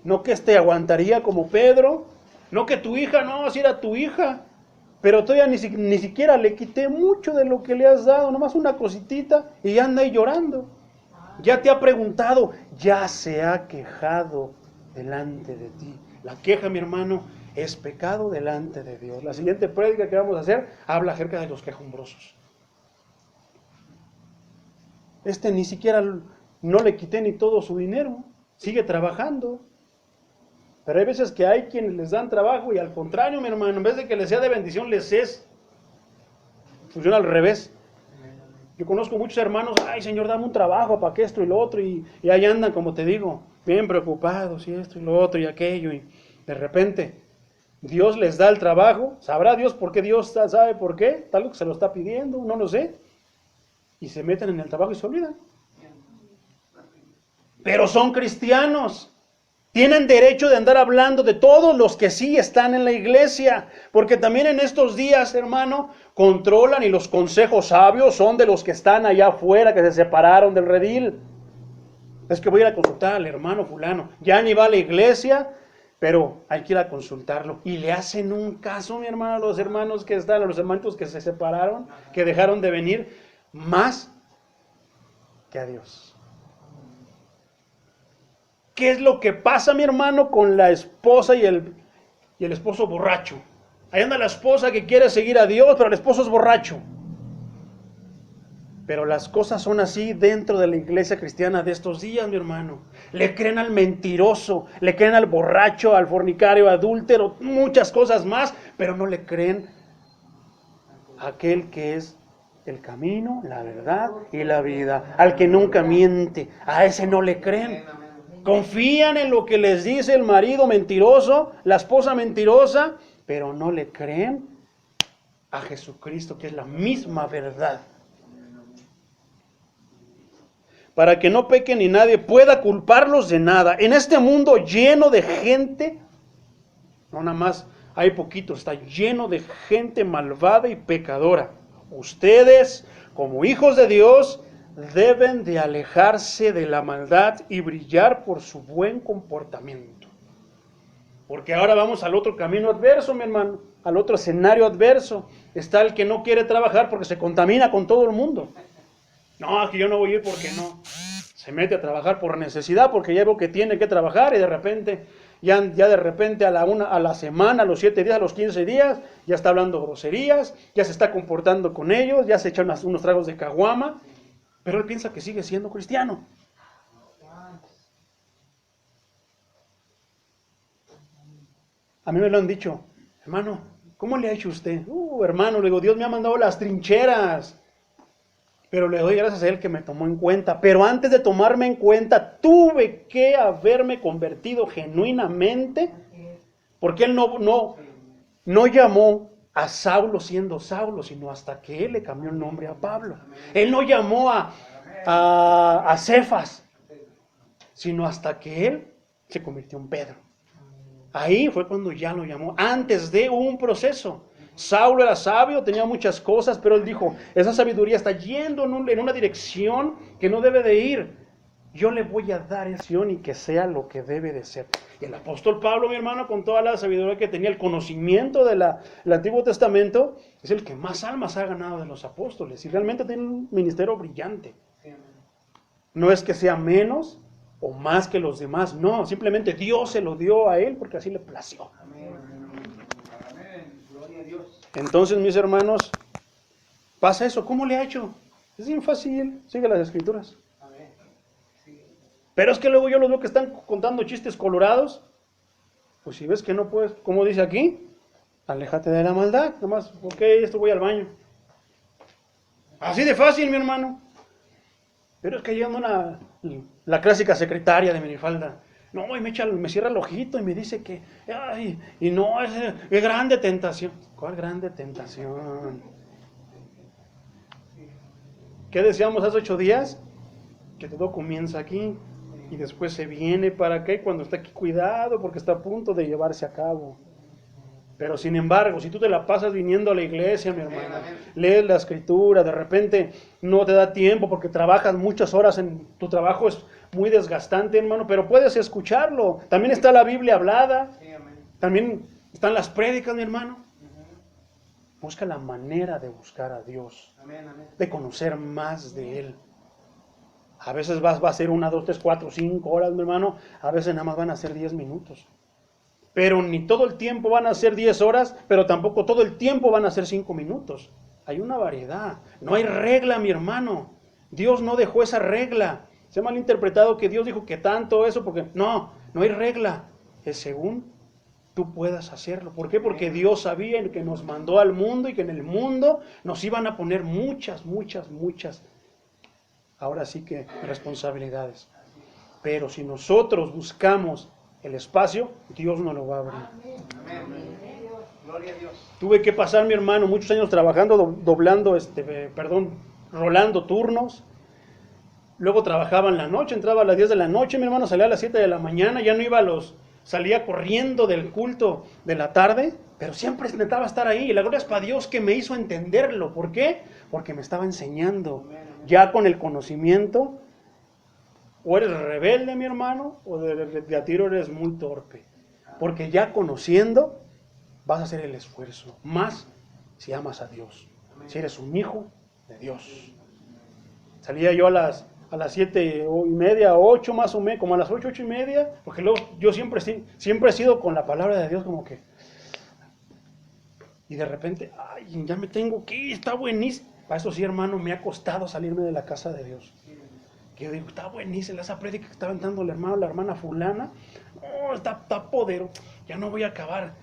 No que aguantaría como Pedro. No que tu hija, no, si era tu hija. Pero todavía ni siquiera le quité mucho de lo que le has dado, nomás una cositita, y ya anda ahí llorando. Ya te ha preguntado, ya se ha quejado delante de ti. La queja, mi hermano, es pecado delante de Dios. La siguiente prédica que vamos a hacer habla acerca de los quejumbrosos. Ni siquiera no le quité ni todo su dinero, sigue trabajando. Pero hay veces que hay quienes les dan trabajo y al contrario, mi hermano, en vez de que les sea de bendición, funciona al revés. Yo conozco muchos hermanos, ay Señor, dame un trabajo para que esto y lo otro, y ahí andan, como te digo, bien preocupados, y esto y lo otro y aquello, y de repente Dios les da el trabajo, sabrá Dios por qué, Dios sabe por qué, tal vez se lo está pidiendo, no lo sé, y se meten en el trabajo y se olvidan. pero son cristianos. Tienen derecho de andar hablando de todos los que sí están en la iglesia, porque también en estos días, hermano, controlan y los consejos sabios son de los que están allá afuera, que se separaron del redil. Es que voy a ir a consultar al hermano fulano, ya ni va a la iglesia, pero hay que ir a consultarlo. Y le hacen un caso, mi hermano, a los hermanos que están, a los hermanos que se separaron, que dejaron de venir, más que a Dios. ¿Qué es lo que pasa, mi hermano, con la esposa y el esposo borracho? Ahí anda la esposa que quiere seguir a Dios, pero el esposo es borracho. Pero las cosas son así dentro de la iglesia cristiana de estos días, mi hermano. Le creen al mentiroso, le creen al borracho, al fornicario, adúltero, muchas cosas más, pero no le creen a aquel que es el camino, la verdad y la vida, al que nunca miente. A ese no le creen. Confían en lo que les dice el marido mentiroso, la esposa mentirosa, pero no le creen a Jesucristo, que es la misma verdad. Para que no pequen ni nadie pueda culparlos de nada. En este mundo lleno de gente, no nada más hay poquito, está lleno de gente malvada y pecadora. Ustedes, como hijos de Dios, deben de alejarse de la maldad y brillar por su buen comportamiento. Porque ahora vamos al otro camino adverso, mi hermano, al otro escenario adverso. Está el que no quiere trabajar porque se contamina con todo el mundo. No, que yo no voy a ir porque no. Se mete a trabajar por necesidad, porque ya veo que tiene que trabajar y de repente, ya de repente a la semana, a los 7 días, a los 15 días, ya está hablando groserías, ya se está comportando con ellos, ya se echa unos tragos de caguama. Pero él piensa que sigue siendo cristiano. A mí me lo han dicho, hermano, ¿cómo le ha hecho usted? Hermano, le digo, Dios me ha mandado las trincheras. Pero le doy gracias a Él que me tomó en cuenta. Pero antes de tomarme en cuenta, tuve que haberme convertido genuinamente. Porque Él no llamó a Saulo siendo Saulo, sino hasta que Él le cambió el nombre a Pablo. Él no llamó a Cefas, sino hasta que Él se convirtió en Pedro. Ahí fue cuando ya lo llamó, antes de un proceso. Saulo era sabio, tenía muchas cosas, pero él dijo, esa sabiduría está yendo en una dirección que no debe de ir. Yo le voy a dar acción y que sea lo que debe de ser. Y el apóstol Pablo, mi hermano, con toda la sabiduría que tenía, el conocimiento del Antiguo Testamento, es el que más almas ha ganado de los apóstoles. Y realmente tiene un ministerio brillante. No es que sea menos o más que los demás, no, simplemente Dios se lo dio a él porque así le plació. Entonces, mis hermanos, pasa eso. ¿Cómo le ha hecho? Es bien fácil, sigue las escrituras. Pero es que luego yo los veo que están contando chistes colorados. Pues si ves que no puedes, como dice aquí, aléjate de la maldad. Nomás, ok, esto voy al baño. Así de fácil, mi hermano. Pero es que llega la clásica secretaria de minifalda. No, y me cierra el ojito y me dice que, ay, y no, es grande tentación. ¿Cuál grande tentación? ¿Qué decíamos hace 8 días? Que todo comienza aquí y después se viene para acá y cuando está aquí, cuidado porque está a punto de llevarse a cabo. Pero sin embargo, si tú te la pasas viniendo a la iglesia, mi hermano, lees la escritura, de repente no te da tiempo porque trabajas muchas horas en tu trabajo, es muy desgastante, hermano, pero puedes escucharlo. También está la Biblia hablada, también están las prédicas, mi hermano. Busca la manera de buscar a Dios, de conocer más de Él. A veces va a ser 1, 2, 3, 4, 5 horas, mi hermano, a veces nada más van a ser 10 minutos. Pero ni todo el tiempo van a ser 10 horas, pero tampoco todo el tiempo van a ser 5 minutos. Hay una variedad. No hay regla, mi hermano. Dios no dejó esa regla. Se ha malinterpretado que Dios dijo que tanto eso, porque no hay regla. Es según tú puedas hacerlo. ¿Por qué? Porque Dios sabía que nos mandó al mundo y que en el mundo nos iban a poner muchas, ahora sí que responsabilidades. Pero si nosotros buscamos el espacio, Dios nos lo va a abrir. Amén. Gloria a Dios. Tuve que pasar, mi hermano, muchos años trabajando, rolando turnos. Luego trabajaba en la noche, entraba a las 10 de la noche, mi hermano salía a las 7 de la mañana, ya no iba salía corriendo del culto de la tarde, pero siempre intentaba estar ahí. Y la gloria es para Dios que me hizo entenderlo. ¿Por qué? Porque me estaba enseñando. Ya con el conocimiento, o eres rebelde, mi hermano, o de a tiro eres muy torpe. Porque ya conociendo, vas a hacer el esfuerzo. Más si amas a Dios. Si eres un hijo de Dios. Salía yo a las 7:30, 8 más o menos, como a las 8, 8:30, porque luego yo siempre he sido con la palabra de Dios como que, y de repente, ay, ya me tengo que ir, está buenísimo. Para eso sí, hermano, me ha costado salirme de la casa de Dios. Que yo digo, está buenísima esa prédica que estaba entrando el hermano, la hermana fulana, oh, está poderoso, ya no voy a acabar.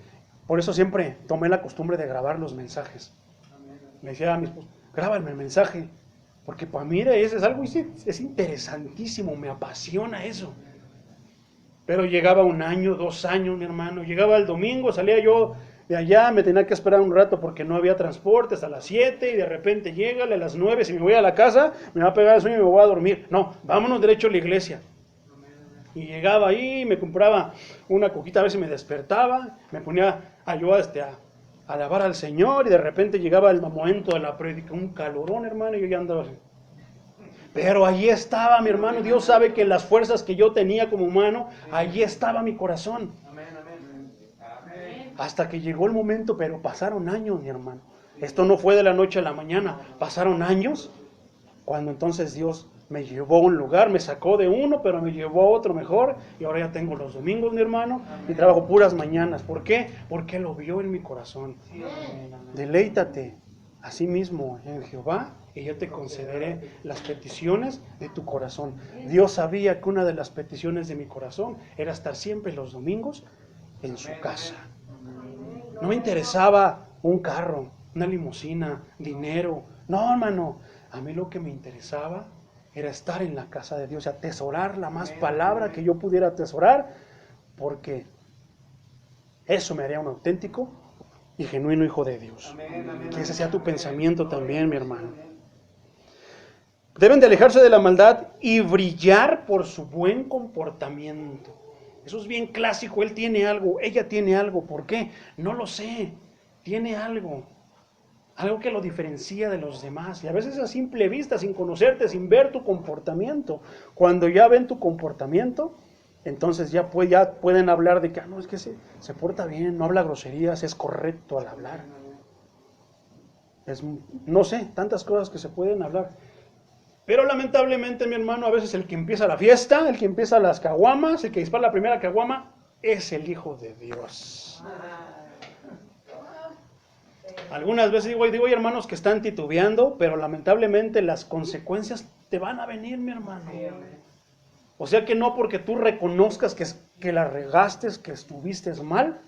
Por eso siempre tomé la costumbre de grabar los mensajes. Le decía a mi esposo, grábame el mensaje. Porque para mí es algo, es interesantísimo, me apasiona eso. Pero llegaba 1 año, 2 años, mi hermano. Llegaba el domingo, salía yo de allá, me tenía que esperar un rato porque no había transporte hasta las 7 y de repente llega a las 9, si me voy a la casa, me va a pegar el sueño y me voy a dormir. No, vámonos derecho a la iglesia. Y llegaba ahí, me compraba una coquita a ver si me despertaba, me ponía a alabar al Señor y de repente llegaba el momento de la prédica, un calorón, hermano, y yo ya andaba así. Pero allí estaba, mi hermano, Dios sabe que las fuerzas que yo tenía como humano, allí estaba mi corazón. Hasta que llegó el momento, pero pasaron años, mi hermano. Esto no fue de la noche a la mañana, pasaron años, cuando entonces Dios me llevó a un lugar, me sacó de uno, pero me llevó a otro mejor, y ahora ya tengo los domingos, mi hermano, y trabajo puras mañanas. ¿Por qué? Porque lo vio en mi corazón. Deleítate a sí mismo en Jehová, y yo te concederé las peticiones de tu corazón. Dios sabía que una de las peticiones de mi corazón era estar siempre los domingos en su casa. No me interesaba un carro, una limusina, dinero. No, hermano, a mí lo que me interesaba era estar en la casa de Dios, atesorar la más palabra que yo pudiera atesorar, porque eso me haría un auténtico y genuino hijo de Dios. Que ese sea tu pensamiento también, mi hermano. Deben de alejarse de la maldad y brillar por su buen comportamiento. Eso es bien clásico, él tiene algo, ella tiene algo. ¿Por qué? No lo sé, tiene algo. Algo que lo diferencia de los demás. Y a veces a simple vista, sin conocerte, sin ver tu comportamiento. Cuando ya ven tu comportamiento, entonces ya pueden hablar de que, no, es que se porta bien, no habla groserías, es correcto al hablar. No sé, tantas cosas que se pueden hablar. Pero lamentablemente, mi hermano, a veces el que empieza la fiesta, el que empieza las caguamas, el que dispara la primera caguama, es el Hijo de Dios. Algunas veces digo, hay hermanos que están titubeando, pero lamentablemente las consecuencias te van a venir, mi hermano. O sea que no porque tú reconozcas que la regaste, que estuviste mal,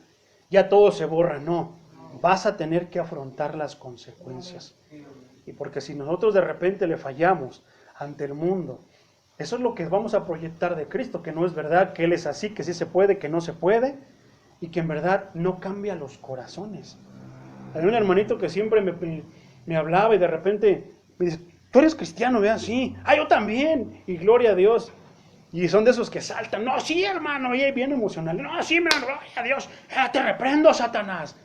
ya todo se borra, no. Vas a tener que afrontar las consecuencias. Y porque si nosotros de repente le fallamos ante el mundo, eso es lo que vamos a proyectar de Cristo, que no es verdad, que Él es así, que sí se puede, que no se puede, y que en verdad no cambia los corazones. Hay un hermanito que siempre me hablaba y de repente me dice, tú eres cristiano, ¿verdad? Sí. Yo también. Y gloria a Dios. Y son de esos que saltan. No, sí, hermano. Y bien emocional. No, sí, mi gloria a Dios. Te reprendo, Satanás.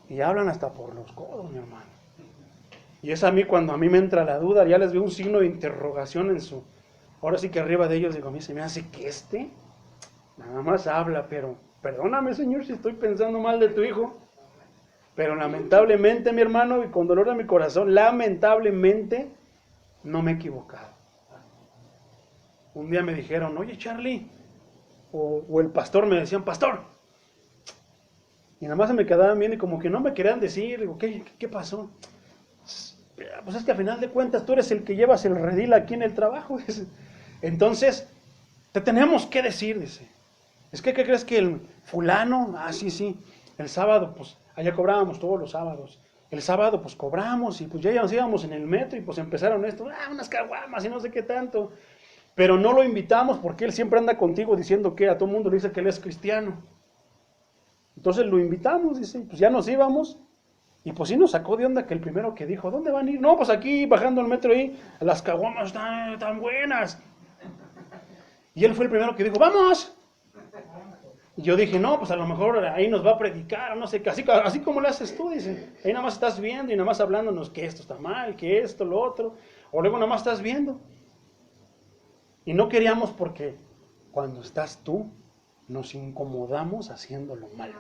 Y hablan hasta por los codos, mi hermano. Y es a mí cuando a mí me entra la duda, ya les veo un signo de interrogación en su... Ahora sí que arriba de ellos digo, a mí se me hace que nada más habla, pero perdóname, Señor, si estoy pensando mal de tu hijo. Pero lamentablemente, mi hermano, y con dolor de mi corazón, lamentablemente no me he equivocado. Un día me dijeron, oye, Charlie, o el pastor me decían, pastor. Y nada más se me quedaban viendo y como que no me querían decir, digo, ¿qué pasó? Pues es que a final de cuentas tú eres el que llevas el redil aquí en el trabajo. Entonces, te tenemos que decir, dice. Es que, ¿qué crees que el fulano? Sí, el sábado, pues, allá cobrábamos todos los sábados. El sábado, pues, cobramos y pues ya nos íbamos en el metro y pues empezaron esto, unas caguamas y no sé qué tanto. Pero no lo invitamos porque él siempre anda contigo diciendo que a todo mundo le dice que él es cristiano. Entonces lo invitamos, dice, pues ya nos íbamos. Y pues sí nos sacó de onda que el primero que dijo, ¿dónde van a ir? No, pues aquí, bajando el metro ahí, las caguamas están tan buenas. Y él fue el primero que dijo, ¡vamos! Y yo dije, no, pues a lo mejor ahí nos va a predicar, no sé, así como lo haces tú, dice. Ahí nada más estás viendo y nada más hablándonos que esto está mal, que esto, lo otro. O luego nada más estás viendo. Y no queríamos porque cuando estás tú, nos incomodamos haciendo lo malo.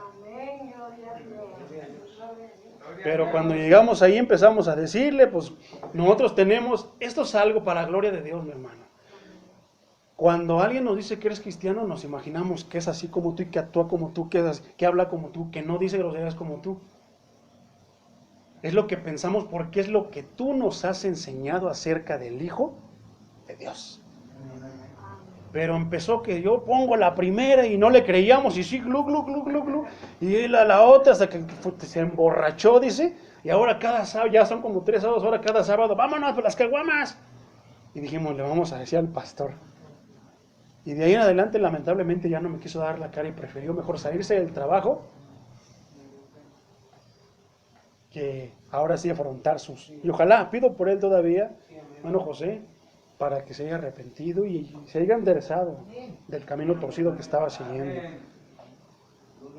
Pero cuando llegamos ahí empezamos a decirle, pues nosotros tenemos, esto es algo para la gloria de Dios, mi hermano. Cuando alguien nos dice que eres cristiano, nos imaginamos que es así como tú y que actúa como tú, que habla como tú, que no dice groserías como tú. Es lo que pensamos porque es lo que tú nos has enseñado acerca del Hijo de Dios. Pero empezó que yo pongo la primera y no le creíamos y sí, glu, glu, glu, glu, glu. Y la otra hasta que se emborrachó, dice. Y ahora cada sábado, ya son como 3 sábados, ahora cada sábado, vámonos por las caguamas. Y dijimos, le vamos a decir al pastor. Y de ahí en adelante, lamentablemente, ya no me quiso dar la cara y prefirió mejor salirse del trabajo que ahora sí afrontar sus... Y ojalá, pido por él todavía, hermano José, para que se haya arrepentido y se haya enderezado del camino torcido que estaba siguiendo.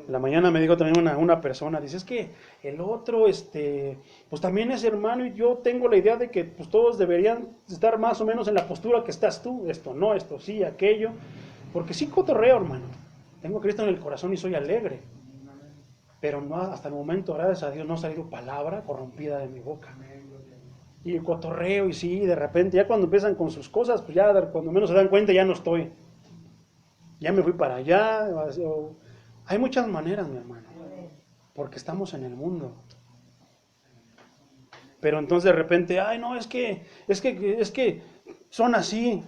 En la mañana me dijo también una persona, dice, es que el otro, pues también es hermano y yo tengo la idea de que pues todos deberían estar más o menos en la postura que estás tú, esto no, esto sí, aquello, porque sí cotorreo, hermano, tengo a Cristo en el corazón y soy alegre, pero no, hasta el momento, gracias a Dios, no ha salido palabra corrompida de mi boca. Y el cotorreo, y sí, de repente, ya cuando empiezan con sus cosas, pues ya cuando menos se dan cuenta, ya no estoy. Ya me fui para allá. Hay muchas maneras, mi hermano, porque estamos en el mundo. Pero entonces de repente, ay, no, es que son así.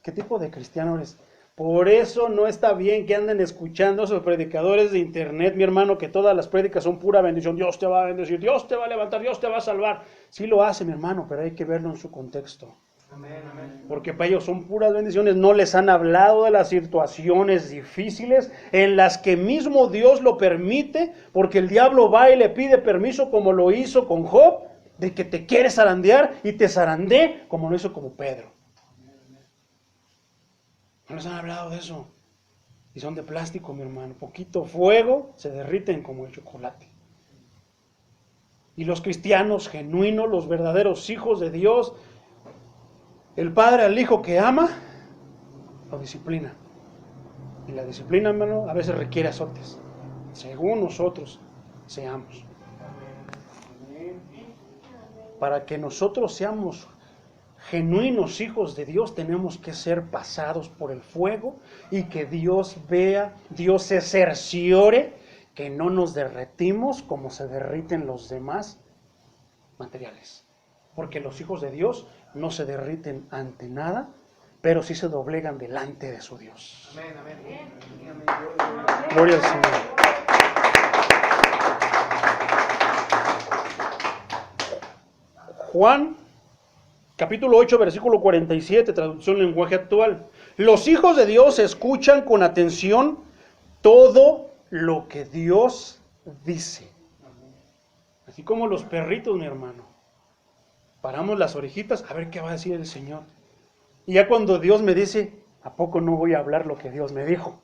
¿Qué tipo de cristiano eres? Por eso no está bien que anden escuchando a esos predicadores de internet, mi hermano, que todas las prédicas son pura bendición. Dios te va a bendecir, Dios te va a levantar, Dios te va a salvar. Sí lo hace, mi hermano, pero hay que verlo en su contexto. Amén, amén. Porque para ellos son puras bendiciones, no les han hablado de las situaciones difíciles en las que mismo Dios lo permite, porque el diablo va y le pide permiso como lo hizo con Job, de que te quiere zarandear y te zarandee como lo hizo como Pedro. No les han hablado de eso. Y son de plástico, mi hermano. Poquito fuego, se derriten como el chocolate. Y los cristianos genuinos, los verdaderos hijos de Dios, el padre al hijo que ama, lo disciplina. Y la disciplina, hermano, a veces requiere azotes, según nosotros seamos. Para que nosotros seamos genuinos hijos de Dios, tenemos que ser pasados por el fuego y que Dios vea, Dios se cerciore que no nos derretimos como se derriten los demás materiales. Porque los hijos de Dios no se derriten ante nada, pero sí se doblegan delante de su Dios. Amén, amén. Gloria al Señor. Juan, capítulo 8, versículo 47, traducción lenguaje actual. Los hijos de Dios escuchan con atención todo lo que Dios dice. Así como los perritos, mi hermano. Paramos las orejitas a ver qué va a decir el Señor. Y ya cuando Dios me dice, ¿a poco no voy a hablar lo que Dios me dijo?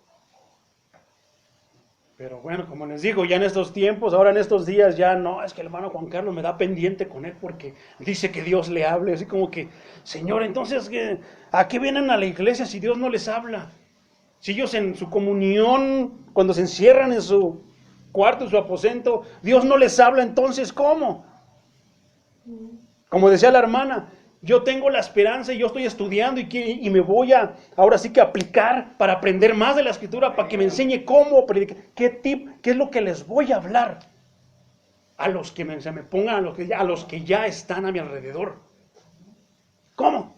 Pero bueno, como les digo, ya en estos tiempos, ahora en estos días ya no, es que el hermano Juan Carlos me da pendiente con él porque dice que Dios le hable, así como que, Señor, entonces, ¿a qué vienen a la iglesia si Dios no les habla? Si ellos en su comunión, cuando se encierran en su cuarto, en su aposento, Dios no les habla, entonces, ¿cómo? Como decía la hermana, yo tengo la esperanza y yo estoy estudiando y me voy a, ahora sí que aplicar para aprender más de la Escritura, para que me enseñe cómo predicar, qué es lo que les voy a hablar a los que se me pongan, a los que ya están a mi alrededor. ¿Cómo?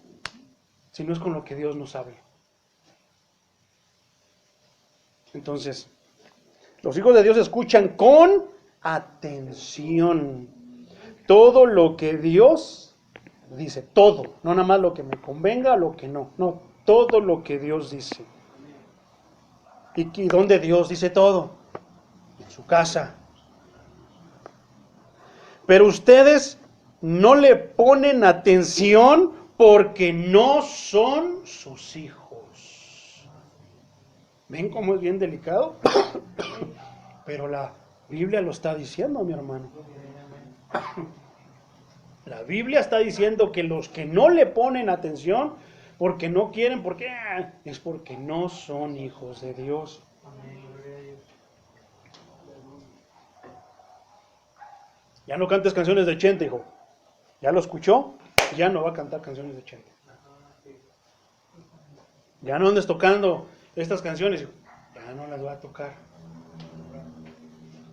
Si no es con lo que Dios nos habla. Entonces, los hijos de Dios escuchan con atención todo lo que Dios dice, todo, no nada más lo que me convenga, lo que no, todo lo que Dios dice. ¿Y dónde Dios dice todo? En su casa. Pero ustedes no le ponen atención porque no son sus hijos. ¿Ven cómo es bien delicado? Pero la Biblia lo está diciendo, mi hermano. La Biblia está diciendo que los que no le ponen atención, porque no quieren, porque es porque no son hijos de Dios. Ya no cantes canciones de Chente, hijo. Ya lo escuchó, ya no va a cantar canciones de Chente. Ya no andes tocando estas canciones, hijo. Ya no las va a tocar.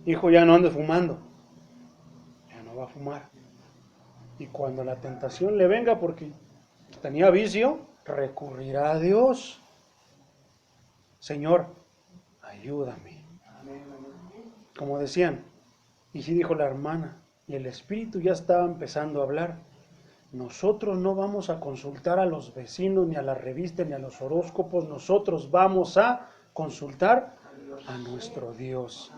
Hijo, ya no andes fumando. Ya no va a fumar. Y cuando la tentación le venga, porque tenía vicio, recurrirá a Dios. Señor, ayúdame. Como decían, y sí dijo la hermana, y el Espíritu ya estaba empezando a hablar. Nosotros no vamos a consultar a los vecinos, ni a la revista, ni a los horóscopos. Nosotros vamos a consultar a nuestro Dios.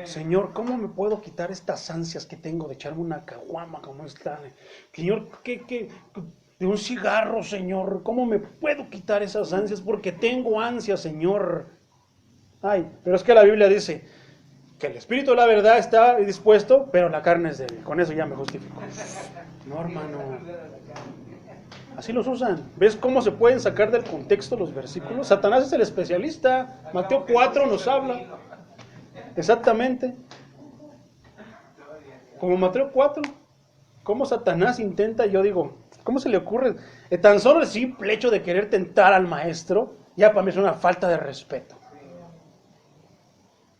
Señor, ¿cómo me puedo quitar estas ansias que tengo de echarme una caguama como esta? Señor, de un cigarro, Señor, ¿cómo me puedo quitar esas ansias? Porque tengo ansias, Señor. Ay, pero es que la Biblia dice que el Espíritu de la verdad está dispuesto, pero la carne es débil. Con eso ya me justifico. No, hermano. Así los usan. ¿Ves cómo se pueden sacar del contexto los versículos? Satanás es el especialista. Mateo 4 nos habla. Exactamente. Como Mateo 4. ¿Cómo Satanás intenta? Yo digo, ¿cómo se le ocurre? Tan solo el simple hecho de querer tentar al maestro, ya para mí es una falta de respeto.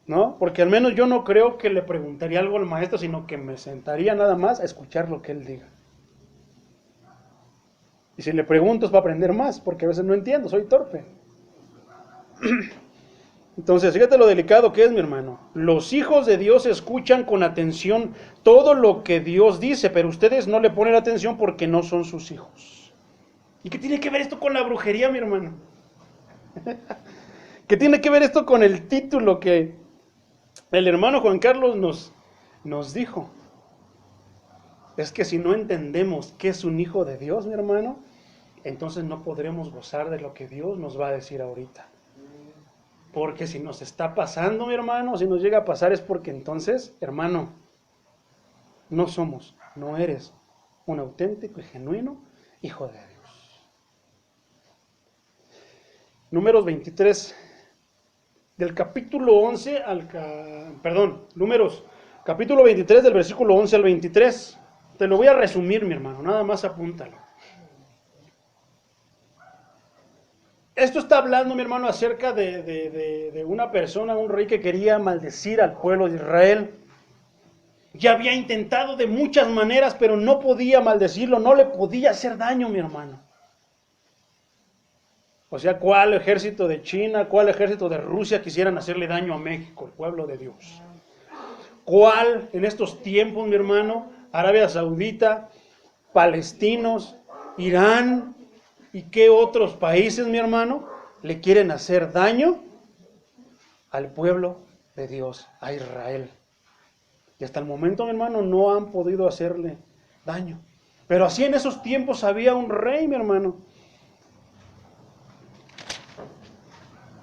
¿No? Porque al menos yo no creo que le preguntaría algo al maestro, sino que me sentaría nada más a escuchar lo que él diga. Y si le pregunto es para aprender más, porque a veces no entiendo, soy torpe. Entonces, fíjate lo delicado que es, mi hermano. Los hijos de Dios escuchan con atención todo lo que Dios dice, pero ustedes no le ponen atención porque no son sus hijos. ¿Y qué tiene que ver esto con la brujería, mi hermano? ¿Qué tiene que ver esto con el título que el hermano Juan Carlos nos dijo? Es que si no entendemos qué es un hijo de Dios, mi hermano, entonces no podremos gozar de lo que Dios nos va a decir ahorita. Porque si nos está pasando, mi hermano, si nos llega a pasar es porque entonces, hermano, no eres un auténtico y genuino hijo de Dios. Números 23, del capítulo 11 Números, capítulo 23 del versículo 11 al 23. Te lo voy a resumir, mi hermano, nada más apúntalo. Esto está hablando, mi hermano, acerca de una persona, un rey que quería maldecir al pueblo de Israel. Ya había intentado de muchas maneras, pero no podía maldecirlo, no le podía hacer daño, mi hermano. O sea, ¿cuál ejército de China, cuál ejército de Rusia quisieran hacerle daño a México, el pueblo de Dios? ¿Cuál en estos tiempos, mi hermano, Arabia Saudita, palestinos, Irán y qué otros países, mi hermano, le quieren hacer daño al pueblo de Dios, a Israel? Y hasta el momento, mi hermano, no han podido hacerle daño. Pero así en esos tiempos había un rey, mi hermano.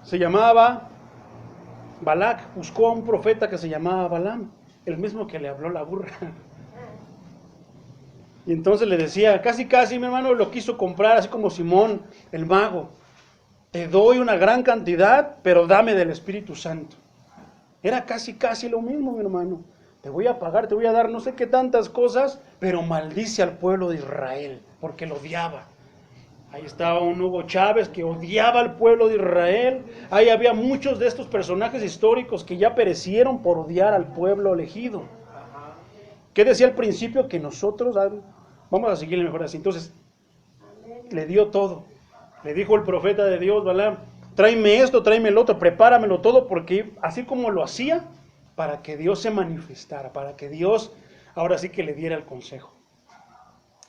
Se llamaba Balac, buscó a un profeta que se llamaba Balaam, el mismo que le habló la burra. Y entonces le decía, casi, mi hermano, lo quiso comprar, así como Simón, el mago. Te doy una gran cantidad, pero dame del Espíritu Santo. Era casi lo mismo, mi hermano. Te voy a pagar, te voy a dar no sé qué tantas cosas, pero maldice al pueblo de Israel, porque lo odiaba. Ahí estaba un Hugo Chávez que odiaba al pueblo de Israel. Ahí había muchos de estos personajes históricos que ya perecieron por odiar al pueblo elegido. ¿Qué decía al principio? Que nosotros, vamos a seguirle mejor así. Entonces, le dio todo. Le dijo el profeta de Dios, Balaam, tráeme esto, tráeme el otro, prepáramelo todo, porque así como lo hacía, para que Dios se manifestara, para que Dios ahora sí que le diera el consejo.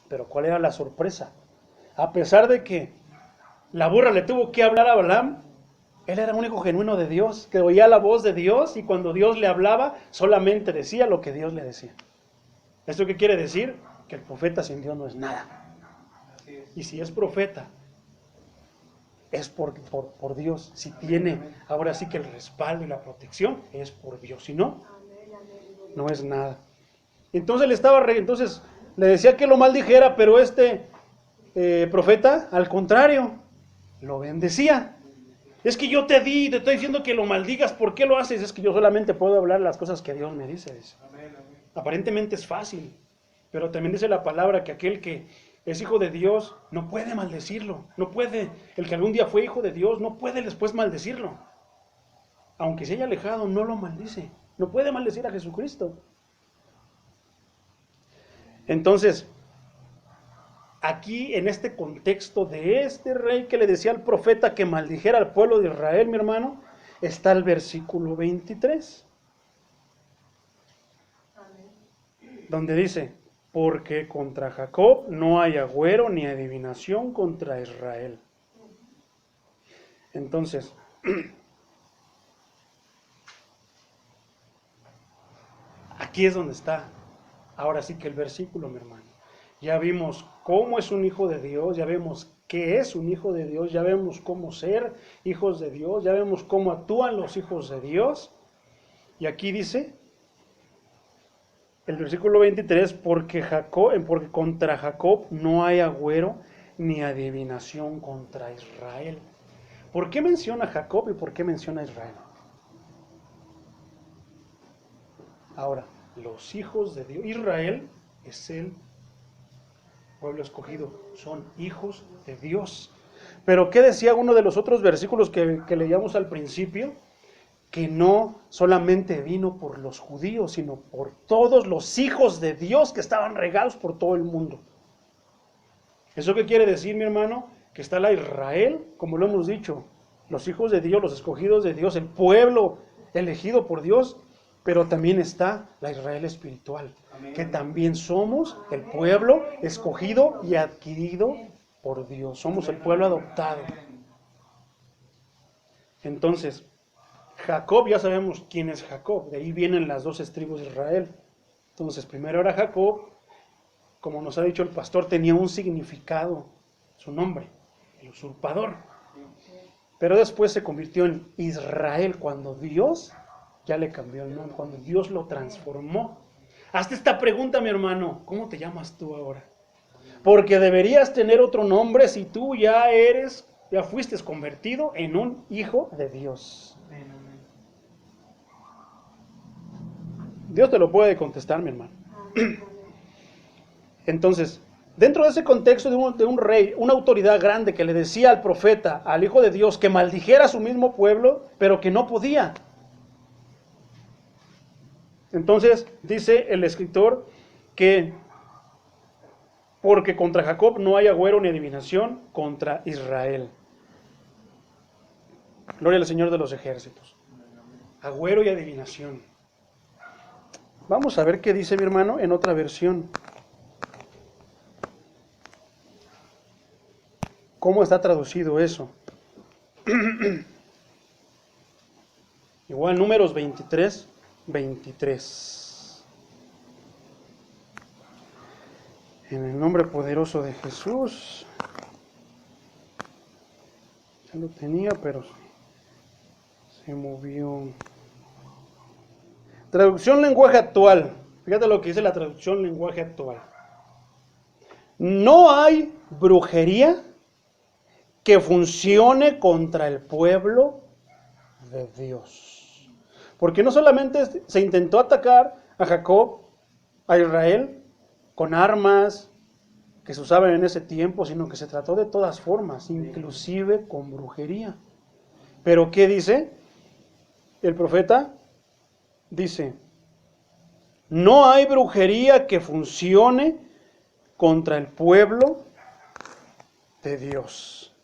Pero ¿cuál era la sorpresa? A pesar de que la burra le tuvo que hablar a Balaam, él era el único genuino de Dios, que oía la voz de Dios y cuando Dios le hablaba, solamente decía lo que Dios le decía. ¿Esto qué quiere decir? Que el profeta sin Dios no es nada. Y si es profeta, es por Dios. Si tiene ahora sí que el respaldo y la protección, es por Dios. Si no, no es nada. Entonces entonces le decía que lo maldijera, pero este profeta, al contrario, lo bendecía. Es que yo te estoy diciendo que lo maldigas, ¿por qué lo haces? Es que yo solamente puedo hablar las cosas que Dios me dice. Aparentemente es fácil, pero también dice la palabra que aquel que es hijo de Dios no puede maldecirlo, no puede, el que algún día fue hijo de Dios no puede después maldecirlo. Aunque se haya alejado, no lo maldice, no puede maldecir a Jesucristo. Entonces, aquí en este contexto de este rey que le decía al profeta que maldijera al pueblo de Israel, mi hermano, está el versículo 23. Donde dice, porque contra Jacob no hay agüero ni adivinación contra Israel. Entonces, aquí es donde está, ahora sí que el versículo, mi hermano. Ya vimos cómo es un hijo de Dios, ya vemos qué es un hijo de Dios, ya vemos cómo ser hijos de Dios, ya vemos cómo actúan los hijos de Dios. Y aquí dice, el versículo 23, porque contra Jacob no hay agüero ni adivinación contra Israel. ¿Por qué menciona Jacob y por qué menciona Israel? Ahora, los hijos de Dios, Israel es el pueblo escogido, son hijos de Dios. Pero ¿qué decía uno de los otros versículos que leíamos al principio? Que no solamente vino por los judíos, sino por todos los hijos de Dios que estaban regados por todo el mundo. ¿Eso qué quiere decir, mi hermano? Que está la Israel, como lo hemos dicho, los hijos de Dios, los escogidos de Dios, el pueblo elegido por Dios, pero también está la Israel espiritual, que también somos el pueblo escogido y adquirido por Dios, somos el pueblo adoptado. Entonces, Jacob, ya sabemos quién es Jacob, de ahí vienen las 12 tribus de Israel. Entonces, primero era Jacob, como nos ha dicho el pastor, tenía un significado, su nombre, el usurpador. Pero después se convirtió en Israel cuando Dios ya le cambió el nombre, cuando Dios lo transformó. Hazte esta pregunta, mi hermano, ¿cómo te llamas tú ahora? Porque deberías tener otro nombre si tú ya fuiste convertido en un hijo de Dios. Dios te lo puede contestar, mi hermano. Entonces, dentro de ese contexto de un rey, una autoridad grande que le decía al profeta, al hijo de Dios, que maldijera a su mismo pueblo, pero que no podía. Entonces, dice el escritor que porque contra Jacob no hay agüero ni adivinación contra Israel. Gloria al Señor de los ejércitos. Agüero y adivinación. Vamos a ver qué dice mi hermano en otra versión. ¿Cómo está traducido eso? Igual Números 23. En el nombre poderoso de Jesús. Ya lo tenía, pero se movió. Traducción lenguaje actual. Fíjate lo que dice la traducción lenguaje actual. No hay brujería que funcione contra el pueblo de Dios. Porque no solamente se intentó atacar a Jacob, a Israel, con armas que se usaban en ese tiempo, sino que se trató de todas formas, inclusive con brujería. Pero ¿qué dice el profeta? Dice, no hay brujería que funcione contra el pueblo de Dios.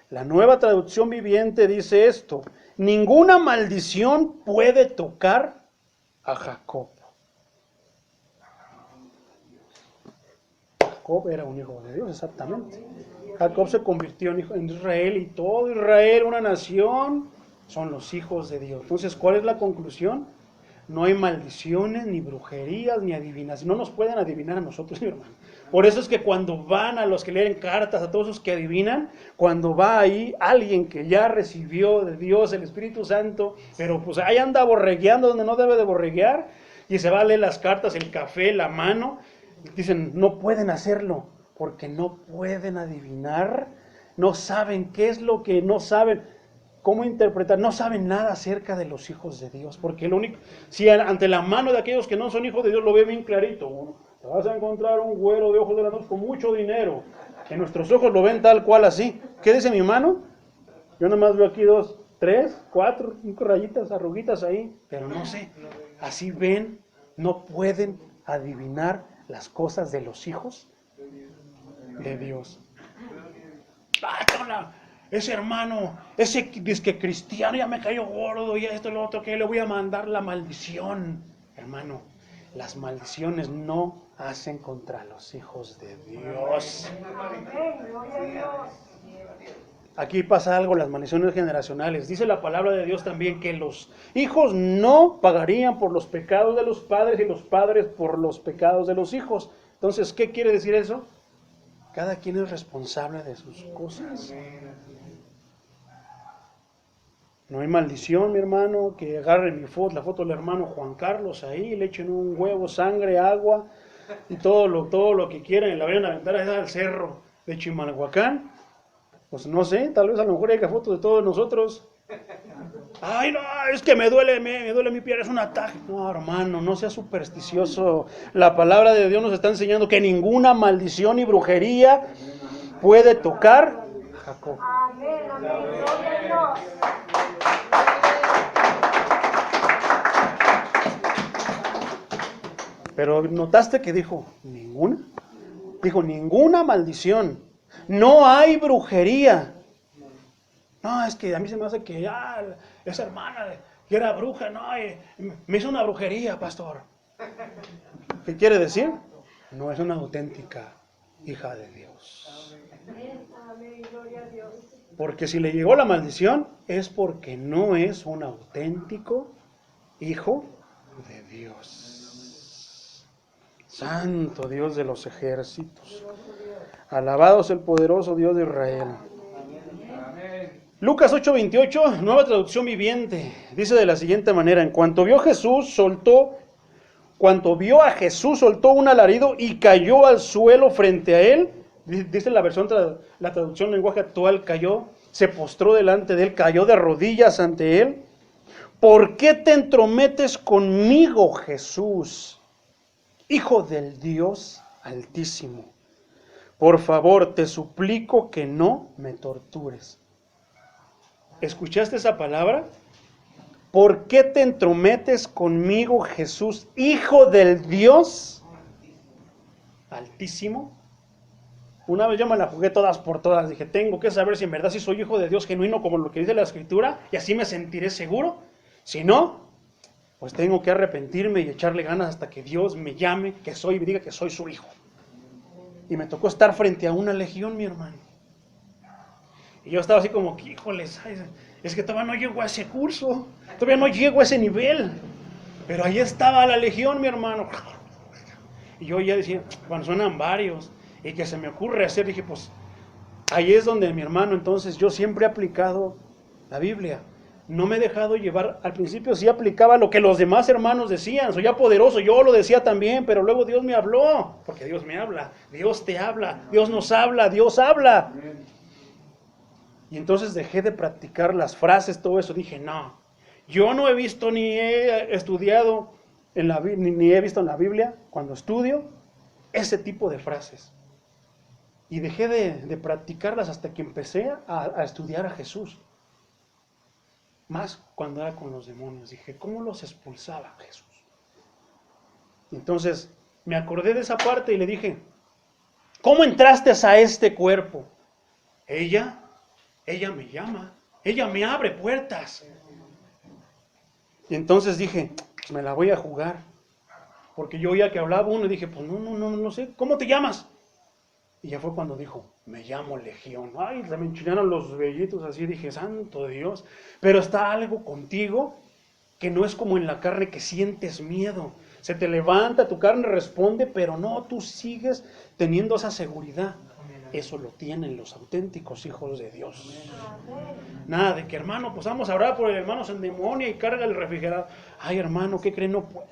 La Nueva Traducción Viviente dice esto: ninguna maldición puede tocar a Jacob. Jacob era un hijo de Dios, exactamente. Jacob se convirtió en Israel y todo Israel, una nación, son los hijos de Dios. Entonces, ¿cuál es la conclusión? No hay maldiciones, ni brujerías, ni adivinaciones. No nos pueden adivinar a nosotros, mi hermano. Por eso es que cuando van a los que leen cartas, a todos los que adivinan, cuando va ahí alguien que ya recibió de Dios el Espíritu Santo, pero pues ahí anda borregueando donde no debe de borreguear, y se va a leer las cartas, el café, la mano, dicen, no pueden hacerlo, porque no pueden adivinar, no saben qué es lo que no saben, cómo interpretar, no saben nada acerca de los hijos de Dios, porque lo único, si ante la mano de aquellos que no son hijos de Dios lo ve bien clarito, te vas a encontrar un güero de ojos de la noche con mucho dinero, que nuestros ojos lo ven tal cual así. ¿Qué dice mi mano? Yo nomás veo aquí 2, 3, 4, 5 rayitas, arruguitas ahí, pero no sé, así ven, no pueden adivinar las cosas de los hijos de Dios. Ese hermano, ese disque cristiano ya me cayó gordo y esto y lo otro, que le voy a mandar la maldición. Hermano, las maldiciones no hacen contra los hijos de Dios. Aquí pasa algo, las maldiciones generacionales. Dice la palabra de Dios también que los hijos no pagarían por los pecados de los padres y los padres por los pecados de los hijos. Entonces, ¿qué quiere decir eso? Cada quien es responsable de sus cosas. No hay maldición, mi hermano, que agarren la foto del hermano Juan Carlos ahí, le echen un huevo, sangre, agua y todo lo que quieran y la vayan a aventar allá al cerro de Chimalhuacán. Pues no sé, tal vez a lo mejor haya fotos de todos nosotros. Ay, no, es que me duele mi piel, es un ataque. No, hermano, no sea supersticioso. La palabra de Dios nos está enseñando que ninguna maldición y brujería puede tocar a Jacob. Amén, amén, gloria a Dios. Pero ¿notaste que dijo ninguna? Dijo ninguna maldición. No hay brujería. No, es que a mí se me hace que esa hermana que era bruja, no, me hizo una brujería, pastor. ¿Qué quiere decir? No es una auténtica hija de Dios. Amén, gloria a Dios. Porque si le llegó la maldición es porque no es un auténtico hijo de Dios. Santo Dios de los ejércitos. Alabado sea el poderoso Dios de Israel. Lucas 8:28, nueva traducción viviente, dice de la siguiente manera: en cuanto vio a Jesús, soltó un alarido y cayó al suelo frente a él. Dice la la traducción en lenguaje actual, cayó, se postró delante de él, cayó de rodillas ante él. ¿Por qué te entrometes conmigo, Jesús, Hijo del Dios Altísimo? Por favor, te suplico que no me tortures. ¿Escuchaste esa palabra? ¿Por qué te entrometes conmigo, Jesús, Hijo del Dios Altísimo? Una vez yo me la jugué todas por todas. Dije, tengo que saber si en verdad sí soy hijo de Dios genuino como lo que dice la Escritura, y así me sentiré seguro. Si no, pues tengo que arrepentirme y echarle ganas hasta que Dios me llame, que soy, y diga que soy su hijo. Y me tocó estar frente a una legión, mi hermano. Y yo estaba así como que, híjoles, es que todavía no llego a ese curso, todavía no llego a ese nivel. Pero ahí estaba la legión, mi hermano. Y yo ya decía, bueno, suenan varios. Y que se me ocurre hacer, dije, pues, ahí es donde mi hermano, entonces yo siempre he aplicado la Biblia. No me he dejado llevar, al principio sí aplicaba lo que los demás hermanos decían, soy ya poderoso, yo lo decía también, pero luego Dios me habló, porque Dios me habla, Dios te habla, Dios nos habla, Dios habla. Y entonces dejé de practicar las frases, todo eso, dije, no, yo no he visto ni he estudiado, ni he visto en la Biblia, cuando estudio, ese tipo de frases. Y dejé de practicarlas hasta que empecé a estudiar a Jesús. Más cuando era con los demonios. Dije, ¿cómo los expulsaba Jesús? Y entonces me acordé de esa parte y le dije, ¿cómo entraste a este cuerpo? Ella me llama, ella me abre puertas. Y entonces dije, pues me la voy a jugar. Porque yo oía que hablaba uno y dije, pues no sé, ¿cómo te llamas? Y ya fue cuando dijo, me llamo Legión. Ay, se me enchilaron los vellitos así, dije, santo Dios. Pero está algo contigo que no es como en la carne que sientes miedo, se te levanta, tu carne responde, pero no, tú sigues teniendo esa seguridad. Eso lo tienen los auténticos hijos de Dios. Nada de que, hermano, pues vamos a orar por el hermano se endemonia y carga el refrigerador. Ay, hermano, ¿qué cree? No puedo.